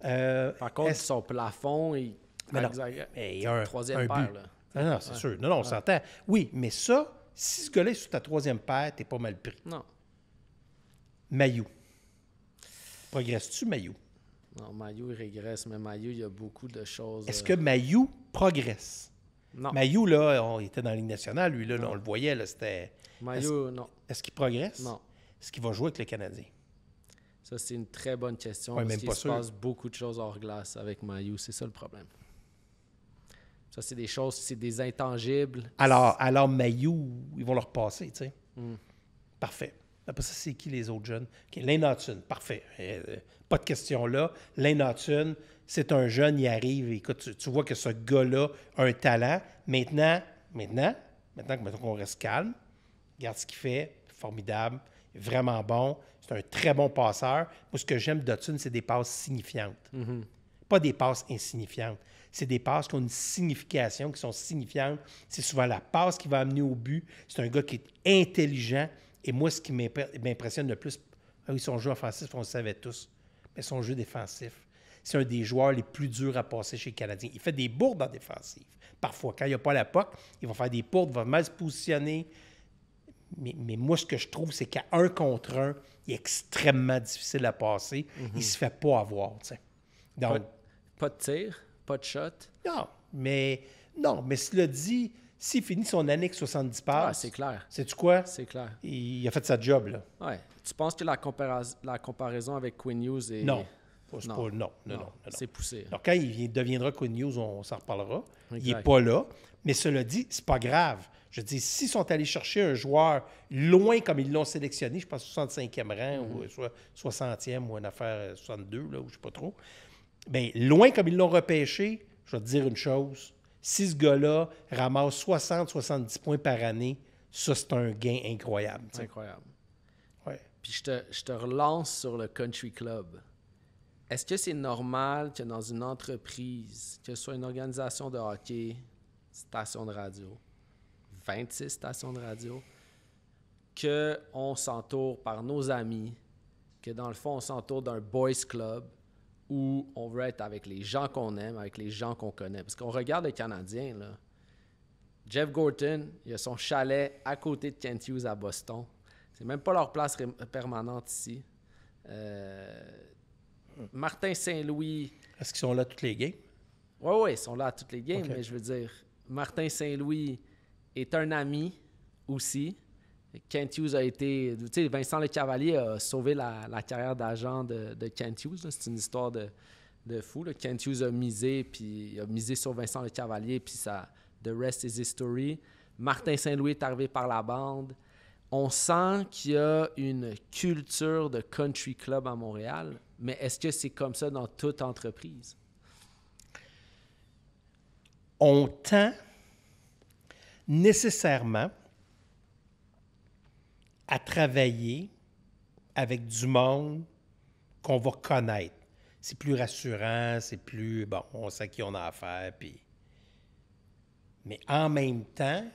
Par contre, son plafond, il y a un troisième un paire, but. là. Non, c'est sûr. Non, on s'entend. Oui, mais ça, si ce gars-là est sur ta troisième paire, t'es pas mal pris. Non. Mailloux. Progresses-tu, Mailloux? Non, Mailloux, il régresse, mais Mailloux, il y a beaucoup de choses. Est-ce que Mailloux progresse? Non. Mailloux, là, il était dans la Ligue nationale, lui, là, on le voyait, là, c'était... Mailloux, non. Est-ce qu'il progresse? Non. Est-ce qu'il va jouer avec le Canadien? Ça, c'est une très bonne question. Ouais, parce même qu'il pas se sûr. passe beaucoup de choses hors glace avec Mailloux. C'est ça le problème. Ça, c'est des choses, c'est des intangibles. Alors Mailloux, ils vont le repasser, tu sais. Mm. Parfait. Après ça, c'est qui les autres jeunes? OK, Lane Hutton, parfait. Pas de question là. Lane Hutton, c'est un jeune, il arrive. Écoute, tu vois que ce gars-là a un talent. Maintenant, mettons qu'on reste calme, regarde ce qu'il fait, formidable, vraiment bon. C'est un très bon passeur. Moi, ce que j'aime d'Hutton, c'est des passes signifiantes. Mm-hmm. Pas des passes insignifiantes. C'est des passes qui ont une signification, qui sont signifiantes. C'est souvent la passe qui va amener au but. C'est un gars qui est intelligent. Et moi, ce qui m'impressionne le plus, oui, son jeu offensif, on le savait tous, mais son jeu défensif, c'est un des joueurs les plus durs à passer chez les Canadiens. Il fait des bourdes en défensive. Parfois, quand il n'y a pas la POC, il va faire des bourdes, il va mal se positionner. Mais moi, ce que je trouve, c'est qu'à 1 contre 1, il est extrêmement difficile à passer. Mm-hmm. Il ne se fait pas avoir. T'sais. Donc, pas de tir, pas de shot. Non, mais cela dit, s'il finit son année avec 70 passes, c'est clair. Sais-tu quoi? C'est clair. Il a fait sa job, là. Ouais. Tu penses que la comparaison avec Quinn Hughes est... Non. Non. C'est poussé. Alors, quand il deviendra Quinn Hughes, on s'en reparlera. Exact. Il n'est pas là. Mais cela dit, c'est pas grave. Je dis, s'ils sont allés chercher un joueur loin comme ils l'ont sélectionné, je pense 65e rang ou soit 60e ou une affaire 62, là, ou je ne sais pas trop, bien, loin comme ils l'ont repêché, je vais te dire une chose. Si ce gars-là ramasse 60-70 points par année, ça, c'est un gain incroyable. C'est incroyable. Ouais. Puis je te relance sur le Country Club. Est-ce que c'est normal que dans une entreprise, que ce soit une organisation de hockey, station de radio, 26 stations de radio, qu'on s'entoure par nos amis, que dans le fond, on s'entoure d'un boys club où on veut être avec les gens qu'on aime, avec les gens qu'on connaît. Parce qu'on regarde les Canadiens, là. Jeff Gorton, il a son chalet à côté de Kent Hughes à Boston. C'est même pas leur place permanente ici. Martin Saint-Louis... Est-ce qu'ils sont là toutes les games? Oui, ils sont là à toutes les games, Okay. mais je veux dire, Martin Saint-Louis est un ami aussi. Kent Hughes a été... Tu sais, Vincent Lecavalier a sauvé la carrière d'agent de Kent Hughes. Là. C'est une histoire de fou. Là. Kent Hughes a misé, puis il a misé sur Vincent Lecavalier, puis ça... The rest is history. Martin Saint-Louis est arrivé par la bande. On sent qu'il y a une culture de country club à Montréal, mais est-ce que c'est comme ça dans toute entreprise? On tend nécessairement à travailler avec du monde qu'on va connaître. C'est plus rassurant, c'est plus... Bon, on sait à qui on a affaire, puis... Mais en même temps,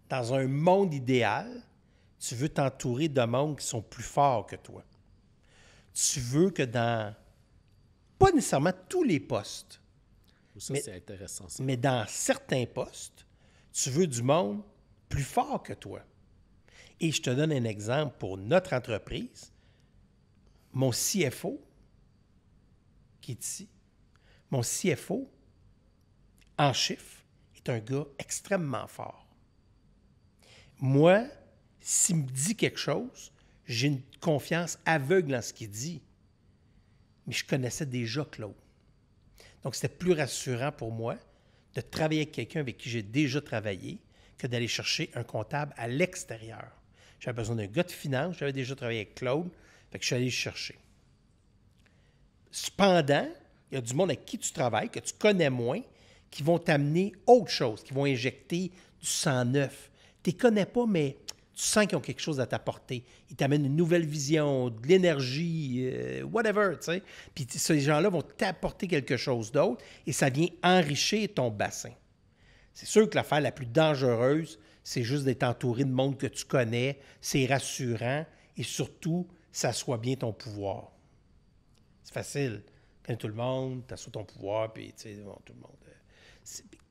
dans un monde idéal, tu veux t'entourer de monde qui sont plus forts que toi. Tu veux que dans... Pas nécessairement tous les postes, Ça, mais, c'est intéressant. Ça. mais dans certains postes, Tu veux du monde plus fort que toi. Et je te donne un exemple pour notre entreprise. Mon CFO, qui est ici, mon CFO, en chiffres, est un gars extrêmement fort. Moi, s'il me dit quelque chose, j'ai une confiance aveugle en ce qu'il dit. Mais je connaissais déjà Claude. Donc, c'était plus rassurant pour moi de travailler avec quelqu'un avec qui j'ai déjà travaillé que d'aller chercher un comptable à l'extérieur. J'avais besoin d'un gars de finance, j'avais déjà travaillé avec Claude, fait que je suis allé le chercher. Cependant, il y a du monde avec qui tu travailles, que tu connais moins, qui vont t'amener autre chose, qui vont injecter du sang neuf. Tu ne les connais pas, mais tu sens qu'ils ont quelque chose à t'apporter. Ils t'amènent une nouvelle vision, de l'énergie, whatever, tu sais. Puis ces gens-là vont t'apporter quelque chose d'autre et ça vient enrichir ton bassin. C'est sûr que l'affaire la plus dangereuse, c'est juste d'être entouré de monde que tu connais, c'est rassurant et surtout, ça soit bien ton pouvoir. C'est facile. Quand tout le monde, tu assois ton pouvoir, puis tu sais, bon, tout le monde.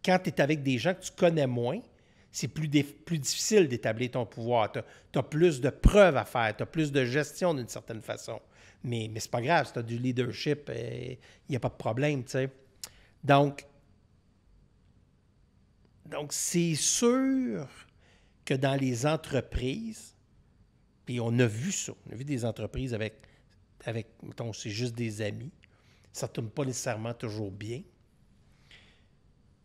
Quand tu es avec des gens que tu connais moins, c'est plus difficile d'établir ton pouvoir. Tu as plus de preuves à faire, tu as plus de gestion d'une certaine façon. Mais c'est pas grave, si tu as du leadership, il n'y a pas de problème, tu sais. Donc, c'est sûr que dans les entreprises, puis on a vu ça, on a vu des entreprises avec mettons, c'est juste des amis, ça ne tourne pas nécessairement toujours bien.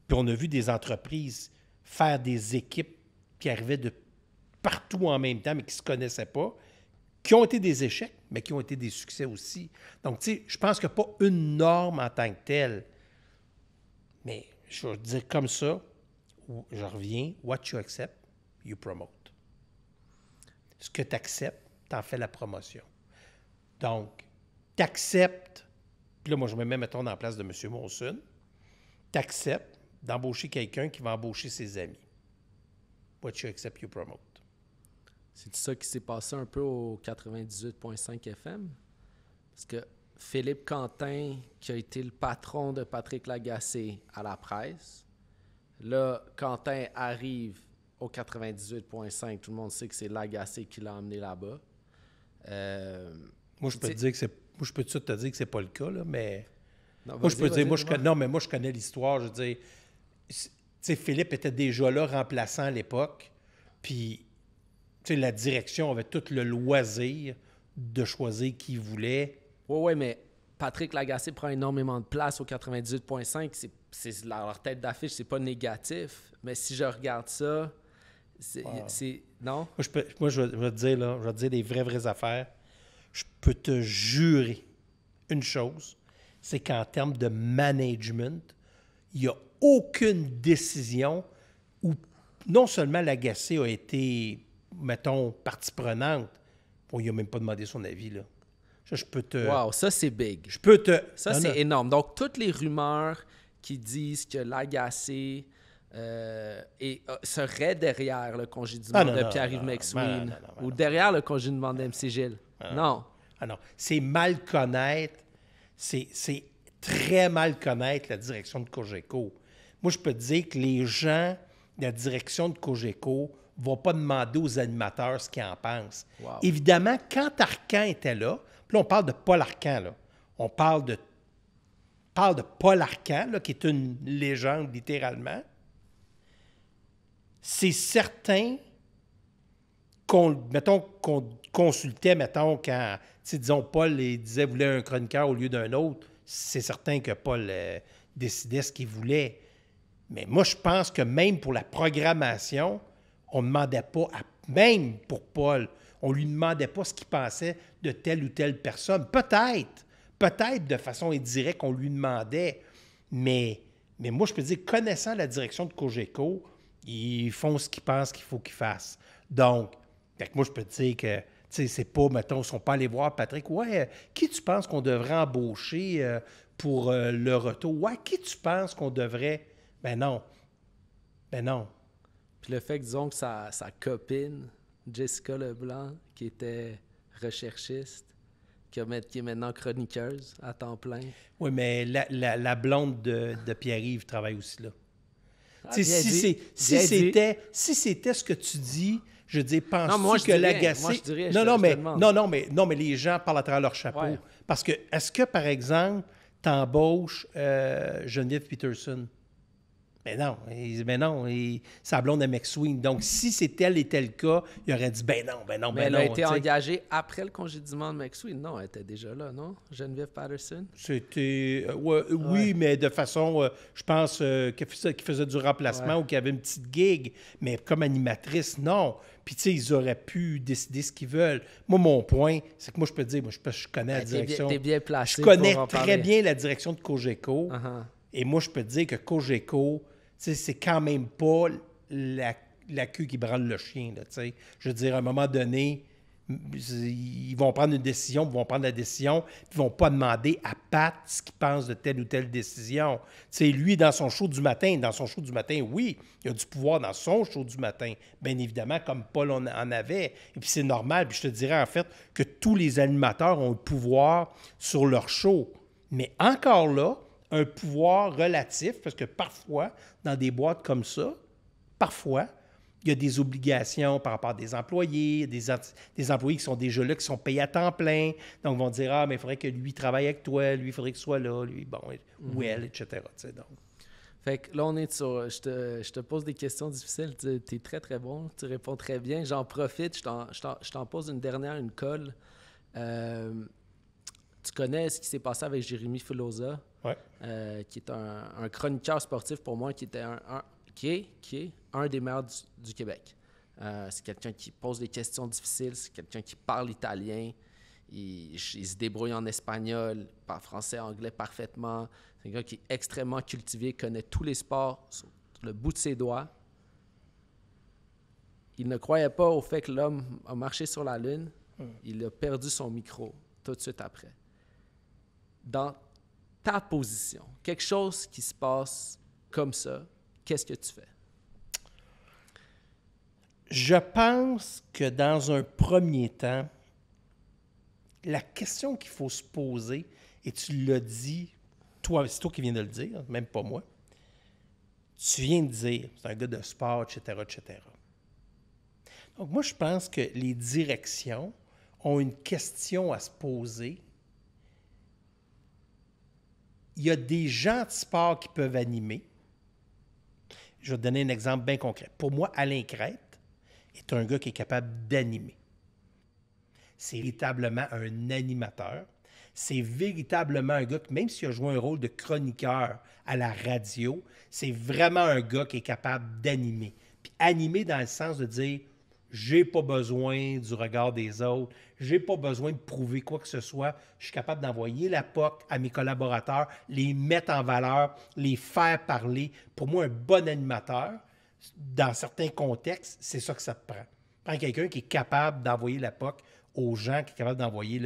Puis on a vu des entreprises faire des équipes qui arrivaient de partout en même temps, mais qui ne se connaissaient pas, qui ont été des échecs, mais qui ont été des succès aussi. Donc, tu sais, je pense qu'il n'y a pas une norme en tant que telle. Mais je vais dire comme ça, je reviens, what you accept, you promote. Ce que tu acceptes, tu en fais la promotion. Donc, tu acceptes, puis là, moi, je me mets, mettons, dans la place de M. Monson, tu acceptes d'embaucher quelqu'un qui va embaucher ses amis. What you accept, you promote. C'est ça qui s'est passé un peu au 98.5 FM? Parce que Philippe Quentin, qui a été le patron de Patrick Lagacé à la presse, là, Quentin arrive au 98.5. Tout le monde sait que c'est Lagacé qui l'a emmené là-bas. Moi, je peux te dire que c'est... Moi, je peux te dire que c'est pas le cas, là, mais... Non, moi, je peux dire... Non, mais moi, je connais l'histoire. Je veux dire... Tu sais, Philippe était déjà là, remplaçant à l'époque. Puis, tu sais, la direction avait tout le loisir de choisir qui il voulait. Oui, mais Patrick Lagacé prend énormément de place au 98.5. C'est leur tête d'affiche, c'est pas négatif. Mais si je regarde ça, c'est non? Moi, je vais te dire, là, je vais te dire des vraies affaires. Je peux te jurer une chose, c'est qu'en termes de management, il n'y a aucune décision où non seulement Lagacé a été, mettons, partie prenante, bon, il n'a même pas demandé son avis, là. Je peux te... Wow, ça, c'est big. Je peux te... Ça, non, c'est non. énorme. Donc, toutes les rumeurs qui disent que Lagacé serait derrière le congédiement de Pierre-Yves McSween ou derrière le congédiement d'MC Gilles. Non. Ah non. C'est mal connaître, c'est très mal connaître la direction de Cogeco. Moi, je peux te dire que les gens de la direction de Cogeco ne vont pas demander aux animateurs ce qu'ils en pensent. Wow. Évidemment, quand Arcan était là, puis là, on parle de Paul Arcan, là. On parle de Paul Arcan, là, qui est une légende, littéralement. C'est certain qu'on consultait, mettons, quand, disons, Paul disait voulait un chroniqueur au lieu d'un autre, c'est certain que Paul décidait ce qu'il voulait. Mais moi, je pense que même pour la programmation, on ne demandait pas, même pour Paul, on ne lui demandait pas ce qu'il pensait de telle ou telle personne. Peut-être de façon indirecte, on lui demandait. Mais moi, je peux dire, connaissant la direction de Cogeco, ils font ce qu'ils pensent qu'il faut qu'ils fassent. Donc, moi, je peux te dire que, tu sais, c'est pas, mettons, ils ne sont pas allés voir Patrick. Ouais, qui tu penses qu'on devrait embaucher pour le retour? Ouais, qui tu penses qu'on devrait... Ben non. Puis le fait que, disons, que sa copine, Jessica Leblanc, qui était recherchiste, qui est maintenant chroniqueuse à temps plein. Oui, mais la blonde de Pierre-Yves travaille aussi là. Tu sais, si c'était ce que tu dis, je dis, penses-tu que l'agacé... Moi, je dirais, non, mais les gens parlent à travers leur chapeau. Ouais. Parce que, est-ce que, par exemple, t'embauches Geneviève Peterson? Mais non, sa blonde est McSween. Donc, si c'est tel et tel cas, il aurait dit, Mais elle a été engagée après le congédiement de McSween. Non, elle était déjà là, non? Geneviève Patterson? C'était... oui, mais de façon, je pense, qui faisait du remplacement ou qui avait une petite gig. Mais comme animatrice, non. Puis, tu sais, ils auraient pu décider ce qu'ils veulent. Moi, mon point, c'est que moi, je peux te dire, je connais la direction. T'es bien placé. Je connais très bien la direction de Cogeco. Uh-huh. Et moi, je peux te dire que Cogeco, c'est quand même pas la queue qui branle le chien. Là, je veux dire, à un moment donné, ils vont prendre une décision, ils vont prendre la décision, puis ils ne vont pas demander à Pat ce qu'il pense de telle ou telle décision. Lui, dans son show du matin, oui, il a du pouvoir dans son show du matin, bien évidemment, comme Paul en avait. Et puis c'est normal, puis je te dirais en fait que tous les animateurs ont le pouvoir sur leur show. Mais encore là, un pouvoir relatif, parce que parfois, dans des boîtes comme ça, il y a des obligations par rapport à des employés, des employés qui sont déjà là, qui sont payés à temps plein. Donc, ils vont dire, mais il faudrait que lui travaille avec toi, lui, il faudrait qu'il soit là, lui, ou elle, etc. Donc. Fait que là, on est sur... Je te pose des questions difficiles. Tu es très, très bon. Tu réponds très bien. J'en profite. Je t'en pose une dernière, une colle. Tu connais ce qui s'est passé avec Jérémy Filosa, qui est un chroniqueur sportif pour moi, qui était qui est un des meilleurs du Québec. C'est quelqu'un qui pose des questions difficiles, c'est quelqu'un qui parle italien, il se débrouille en espagnol, parle français, anglais parfaitement. C'est un gars qui est extrêmement cultivé, connaît tous les sports sur le bout de ses doigts. Il ne croyait pas au fait que l'homme a marché sur la Lune. Il a perdu son micro tout de suite après. Dans ta position, quelque chose qui se passe comme ça, qu'est-ce que tu fais? Je pense que dans un premier temps, la question qu'il faut se poser, et tu l'as dit, c'est toi qui viens de le dire, même pas moi, tu viens de dire, c'est un gars de sport, etc., etc. Donc moi, je pense que les directions ont une question à se poser. Il y a des gens de sport qui peuvent animer. Je vais te donner un exemple bien concret. Pour moi, Alain Crête est un gars qui est capable d'animer. C'est véritablement un animateur. C'est véritablement un gars qui, même s'il a joué un rôle de chroniqueur à la radio, c'est vraiment un gars qui est capable d'animer. Puis animer dans le sens de dire « j'ai pas besoin du regard des autres, j'ai pas besoin de prouver quoi que ce soit, je suis capable d'envoyer la POC à mes collaborateurs, les mettre en valeur, les faire parler. » Pour moi, un bon animateur, dans certains contextes, c'est ça que ça te prend. Prends quelqu'un qui est capable d'envoyer la POC aux gens, qui est capable d'envoyer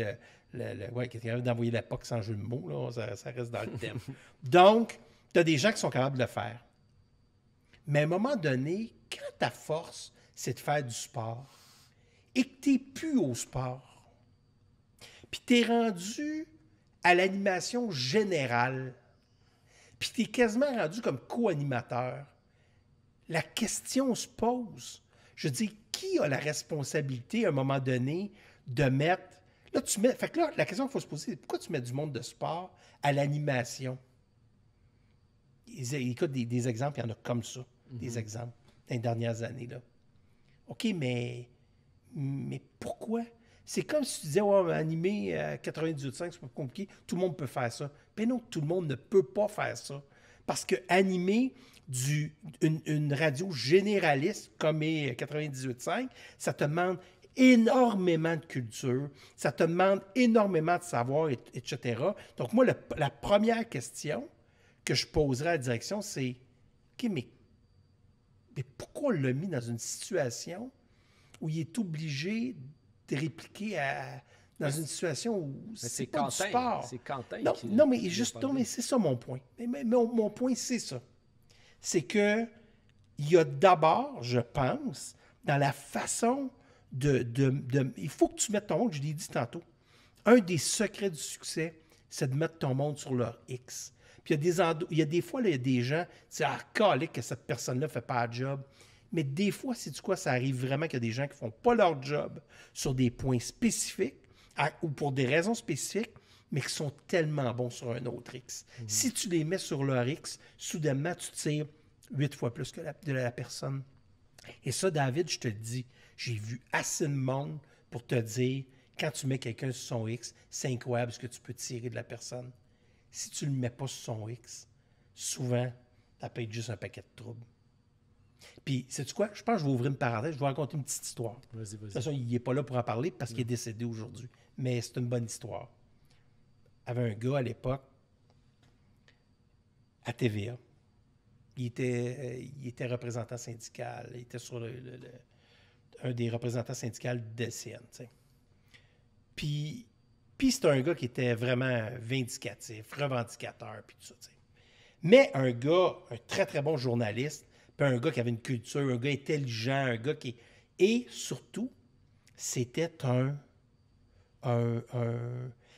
qui est capable d'envoyer la POC sans jeu de mots, là, ça reste dans le thème. Donc, tu as des gens qui sont capables de le faire. Mais à un moment donné, quand ta force, c'est de faire du sport, et que tu n'es plus au sport, puis tu es rendu à l'animation générale, puis tu es quasiment rendu comme co-animateur, la question se pose. Je dis, qui a la responsabilité à un moment donné de mettre... Là, fait que là, la question qu'il faut se poser, c'est pourquoi tu mets du monde de sport à l'animation? Écoute, des exemples, il y en a comme ça, des exemples, dans les dernières années. Là. OK, mais pourquoi? C'est comme si tu disais, ouais, animer à 98.5, c'est pas compliqué, tout le monde peut faire ça. Mais non, tout le monde ne peut pas faire ça. Parce que animer une radio généraliste comme est 98.5, ça te demande énormément de culture, ça te demande énormément de savoir, etc. Donc moi, la première question que je poserais à la direction, c'est « OK, mais pourquoi on l'a mis dans une situation où il est obligé de répliquer dans une situation où c'est pas du sport? » C'est Quentin mais c'est ça mon point. Mais mon point, c'est ça. C'est que il y a d'abord, je pense, dans la façon il faut que tu mettes ton monde, je l'ai dit tantôt. Un des secrets du succès, c'est de mettre ton monde sur leur X. Puis Puis il y a des fois, là, il y a des gens, c'est calique que cette personne-là ne fait pas le job. Mais des fois, c'est quoi, ça arrive vraiment qu'il y a des gens qui ne font pas leur job sur des points spécifiques ou pour des raisons spécifiques, mais qui sont tellement bons sur un autre X. Si tu les mets sur leur X, soudainement, tu tires 8 fois plus que de la personne. Et ça, David, je te le dis, j'ai vu assez de monde pour te dire, quand tu mets quelqu'un sur son X, c'est incroyable ce que tu peux tirer de la personne. Si tu ne le mets pas sur son X, souvent, ça peut être juste un paquet de troubles. Puis, sais-tu quoi? Je pense que je vais ouvrir une parenthèse, je vais raconter une petite histoire. Vas-y, vas-y. De toute façon, il n'est pas là pour en parler parce qu'il est décédé aujourd'hui. Mais c'est une bonne histoire. Il y avait un gars à l'époque, à TVA. Il était représentant syndical. Il était sur un des représentants syndicaux de LCN. Puis c'était un gars qui était vraiment vindicatif, revendicateur, puis tout ça. T'sais. Mais un gars, un très, très bon journaliste, puis un gars qui avait une culture, un gars intelligent, un gars qui... Et surtout, c'était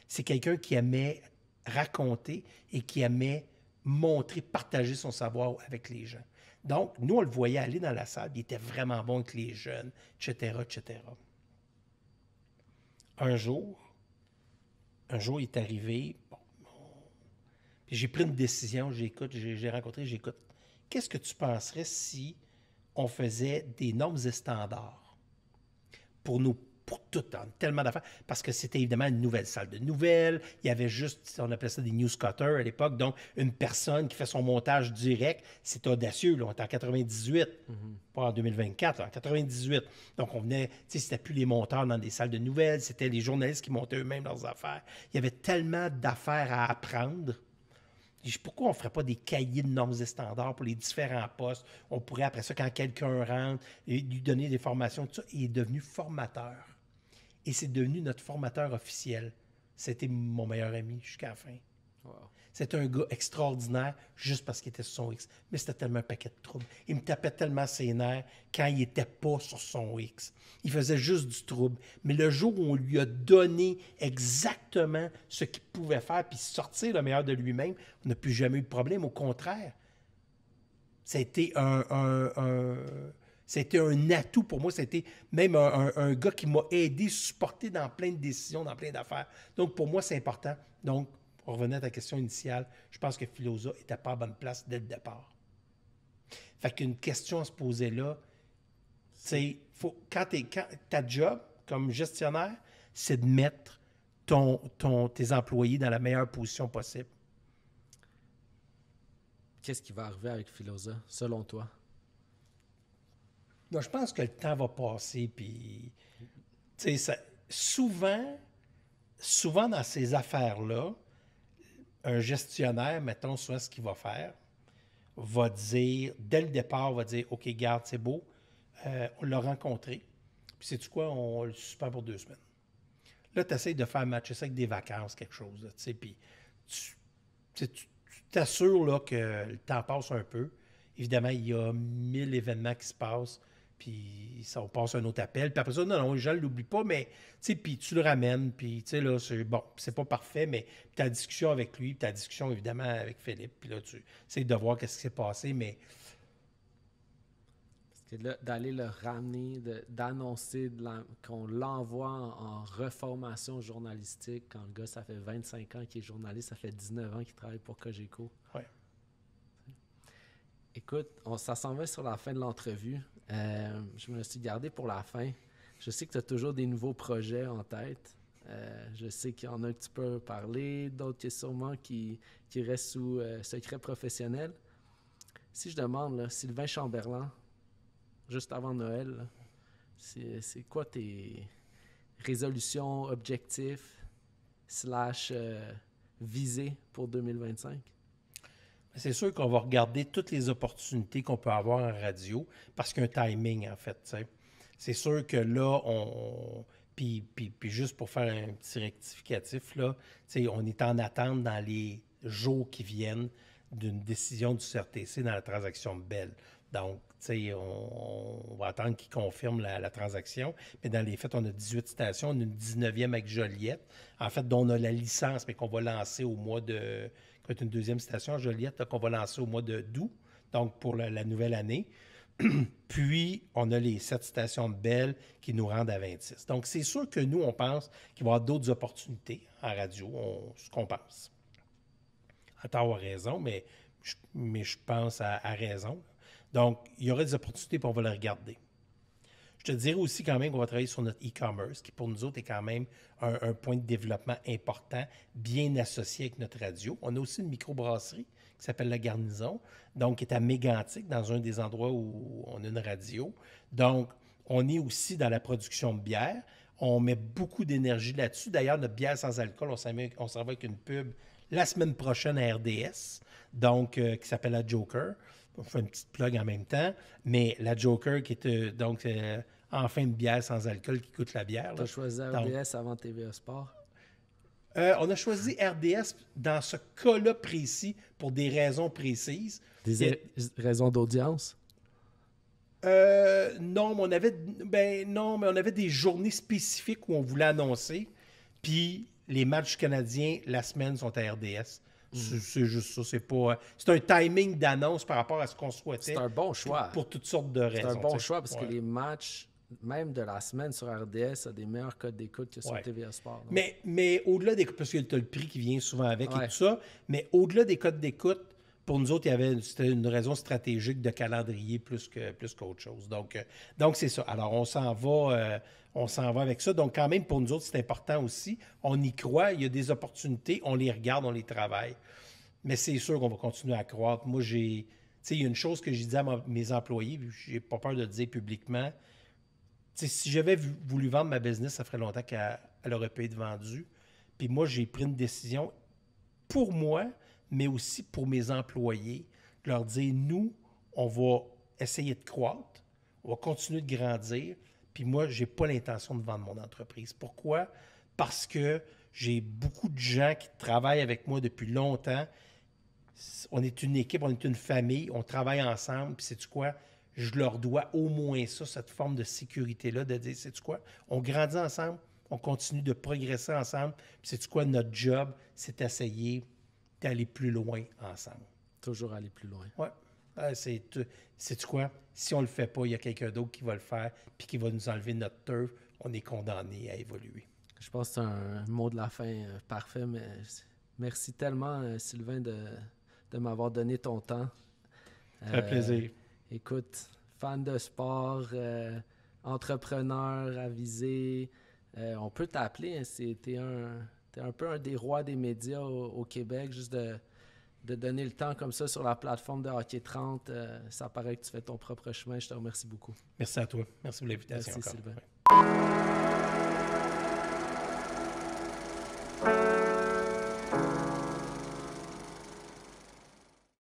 c'est quelqu'un qui aimait raconter et qui aimait montrer, partager son savoir avec les gens. Donc, nous, on le voyait aller dans la salle, il était vraiment bon avec les jeunes, etc., etc. Un jour, il est arrivé, puis j'ai pris une décision, j'ai rencontré, j'écoute. Qu'est-ce que tu penserais si on faisait des normes et standards pour tout, tellement d'affaires, parce que c'était évidemment une nouvelle salle de nouvelles, il y avait juste, on appelait ça des newscutters à l'époque, donc une personne qui fait son montage direct, c'est audacieux, là, on est en 98, pas en 2024, là, en 98, donc on venait, tu sais, c'était plus les monteurs dans des salles de nouvelles, c'était les journalistes qui montaient eux-mêmes leurs affaires, il y avait tellement d'affaires à apprendre. Pourquoi on ne ferait pas des cahiers de normes et standards pour les différents postes? On pourrait, après ça, quand quelqu'un rentre, lui donner des formations, tout ça. Il est devenu formateur. Et c'est devenu notre formateur officiel. C'était mon meilleur ami jusqu'à la fin. Wow. C'était un gars extraordinaire juste parce qu'il était sur son X. Mais c'était tellement un paquet de troubles. Il me tapait tellement ses nerfs quand il n'était pas sur son X. Il faisait juste du trouble. Mais le jour où on lui a donné exactement ce qu'il pouvait faire puis sortir le meilleur de lui-même, on n'a plus jamais eu de problème. Au contraire, c'était c'était un atout pour moi. C'était même un gars qui m'a aidé, supporté dans plein de décisions, dans plein d'affaires. Donc, pour moi, c'est important. Donc, on revenait à ta question initiale. Je pense que Filosa n'était pas à bonne place dès le départ. Fait qu'une question à se poser là, c'est quand ta job comme gestionnaire, c'est de mettre tes employés dans la meilleure position possible. Qu'est-ce qui va arriver avec Filosa, selon toi? Moi, je pense que le temps va passer, puis souvent dans ces affaires-là, un gestionnaire, mettons, soit ce qu'il va faire, va dire, dès le départ, va dire, OK, garde, c'est beau, on l'a rencontré, puis sais-tu quoi, on le suspend pour 2 semaines. Là, tu essaies de faire matcher ça avec des vacances, quelque chose, tu sais, puis tu t'assures là, que le temps passe un peu. Évidemment, il y a 1000 événements qui se passent, puis ça, on passe un autre appel. Puis après ça, non, les gens ne l'oublient pas, mais puis tu le ramènes, puis tu sais, là, c'est pas parfait, mais tu as la discussion avec lui, puis tu as la discussion évidemment avec Philippe, puis là, tu essaies de voir qu'est-ce qui s'est passé, mais. C'est d'aller le ramener, d'annoncer qu'on l'envoie en reformation journalistique quand le gars, ça fait 25 ans qu'il est journaliste, ça fait 19 ans qu'il travaille pour Cogeco. Ouais. Écoute, ça s'en va sur la fin de l'entrevue. Je me le suis gardé pour la fin. Je sais que tu as toujours des nouveaux projets en tête. Je sais qu'il y en a que tu peux parler, d'autres qui sûrement qui restent sous secret professionnel. Si je demande, là, Sylvain Chamberlain, juste avant Noël, là, c'est quoi tes résolutions, objectifs, / visées pour 2025? C'est sûr qu'on va regarder toutes les opportunités qu'on peut avoir en radio parce qu'il y a un timing, en fait. T'sais. C'est sûr que là, puis juste pour faire un petit rectificatif, là, on est en attente dans les jours qui viennent d'une décision du CRTC dans la transaction de Bell. Donc, tu sais, on va attendre qu'ils confirment la transaction. Mais dans les faits, on a 18 stations. On a une 19e avec Joliette. En fait, dont on a la licence, mais qu'on va lancer au mois de... Qu'on est une deuxième station à Joliette, là, qu'on va lancer au mois d'août, donc pour la nouvelle année. Puis, on a les 7 stations de Bell qui nous rendent à 26. Donc, c'est sûr que nous, on pense qu'il va y avoir d'autres opportunités en radio, ce qu'on pense. À tort ou à raison, mais je pense à raison. Donc, il y aura des opportunités, puis on va les regarder. Je te dirais aussi quand même qu'on va travailler sur notre e-commerce, qui pour nous autres est quand même un point de développement important, bien associé avec notre radio. On a aussi une microbrasserie qui s'appelle La Garnison, donc qui est à Mégantic, dans un des endroits où on a une radio. Donc, on est aussi dans la production de bière. On met beaucoup d'énergie là-dessus. D'ailleurs, notre bière sans alcool, on s'en va avec une pub la semaine prochaine à RDS, donc qui s'appelle La Joker. On fait une petite plug en même temps, mais La Joker qui est donc enfin une bière sans alcool qui coûte la bière. Tu as choisi RDS avant TVA Sport? On a choisi RDS dans ce cas-là précis pour des raisons précises. Des raisons d'audience? Non, mais on avait des journées spécifiques où on voulait annoncer, puis les matchs canadiens la semaine sont à RDS. C'est juste ça. C'est un timing d'annonce par rapport à ce qu'on souhaitait. C'est un bon choix. Pour toutes sortes de raisons. C'est un bon choix parce que les matchs, même de la semaine sur RDS, a des meilleurs codes d'écoute que sur TVA Sport. Donc. Mais au-delà des... Parce que tu as le prix qui vient souvent avec et tout ça, mais au-delà des codes d'écoute, pour nous autres, c'était une raison stratégique de calendrier plus qu'autre chose. Donc c'est ça. Alors, on s'en va avec ça. Donc, quand même, pour nous autres, c'est important aussi. On y croit, il y a des opportunités, on les regarde, on les travaille. Mais c'est sûr qu'on va continuer à croître. Moi, il y a une chose que j'ai dit à mes employés, j'ai pas peur de le dire publiquement. Si j'avais voulu vendre ma business, ça ferait longtemps qu'elle aurait pu être vendue. Puis moi, j'ai pris une décision pour moi, mais aussi pour mes employés, de leur dire, nous, on va essayer de croître, on va continuer de grandir, puis moi, je n'ai pas l'intention de vendre mon entreprise. Pourquoi? Parce que j'ai beaucoup de gens qui travaillent avec moi depuis longtemps. On est une équipe, on est une famille, on travaille ensemble, puis sais-tu quoi? Je leur dois au moins ça, cette forme de sécurité-là, de dire, sais-tu quoi? On grandit ensemble, on continue de progresser ensemble, puis sais-tu quoi? Notre job, c'est d'essayer d'aller plus loin ensemble. Toujours aller plus loin. Oui. Sais-tu quoi? Si on ne le fait pas, il y a quelqu'un d'autre qui va le faire puis qui va nous enlever notre turf. On est condamné à évoluer. Je pense que c'est un mot de la fin parfait, mais merci tellement, Sylvain, de m'avoir donné ton temps. Ça fait plaisir. Écoute, fan de sport, entrepreneur avisé, on peut t'appeler, hein, t'es un peu un des rois des médias au Québec, juste de donner le temps comme ça sur la plateforme de Hockey 30. Ça paraît que tu fais ton propre chemin. Je te remercie beaucoup. Merci à toi. Merci pour l'invitation. Merci, encore. Sylvain. Ouais.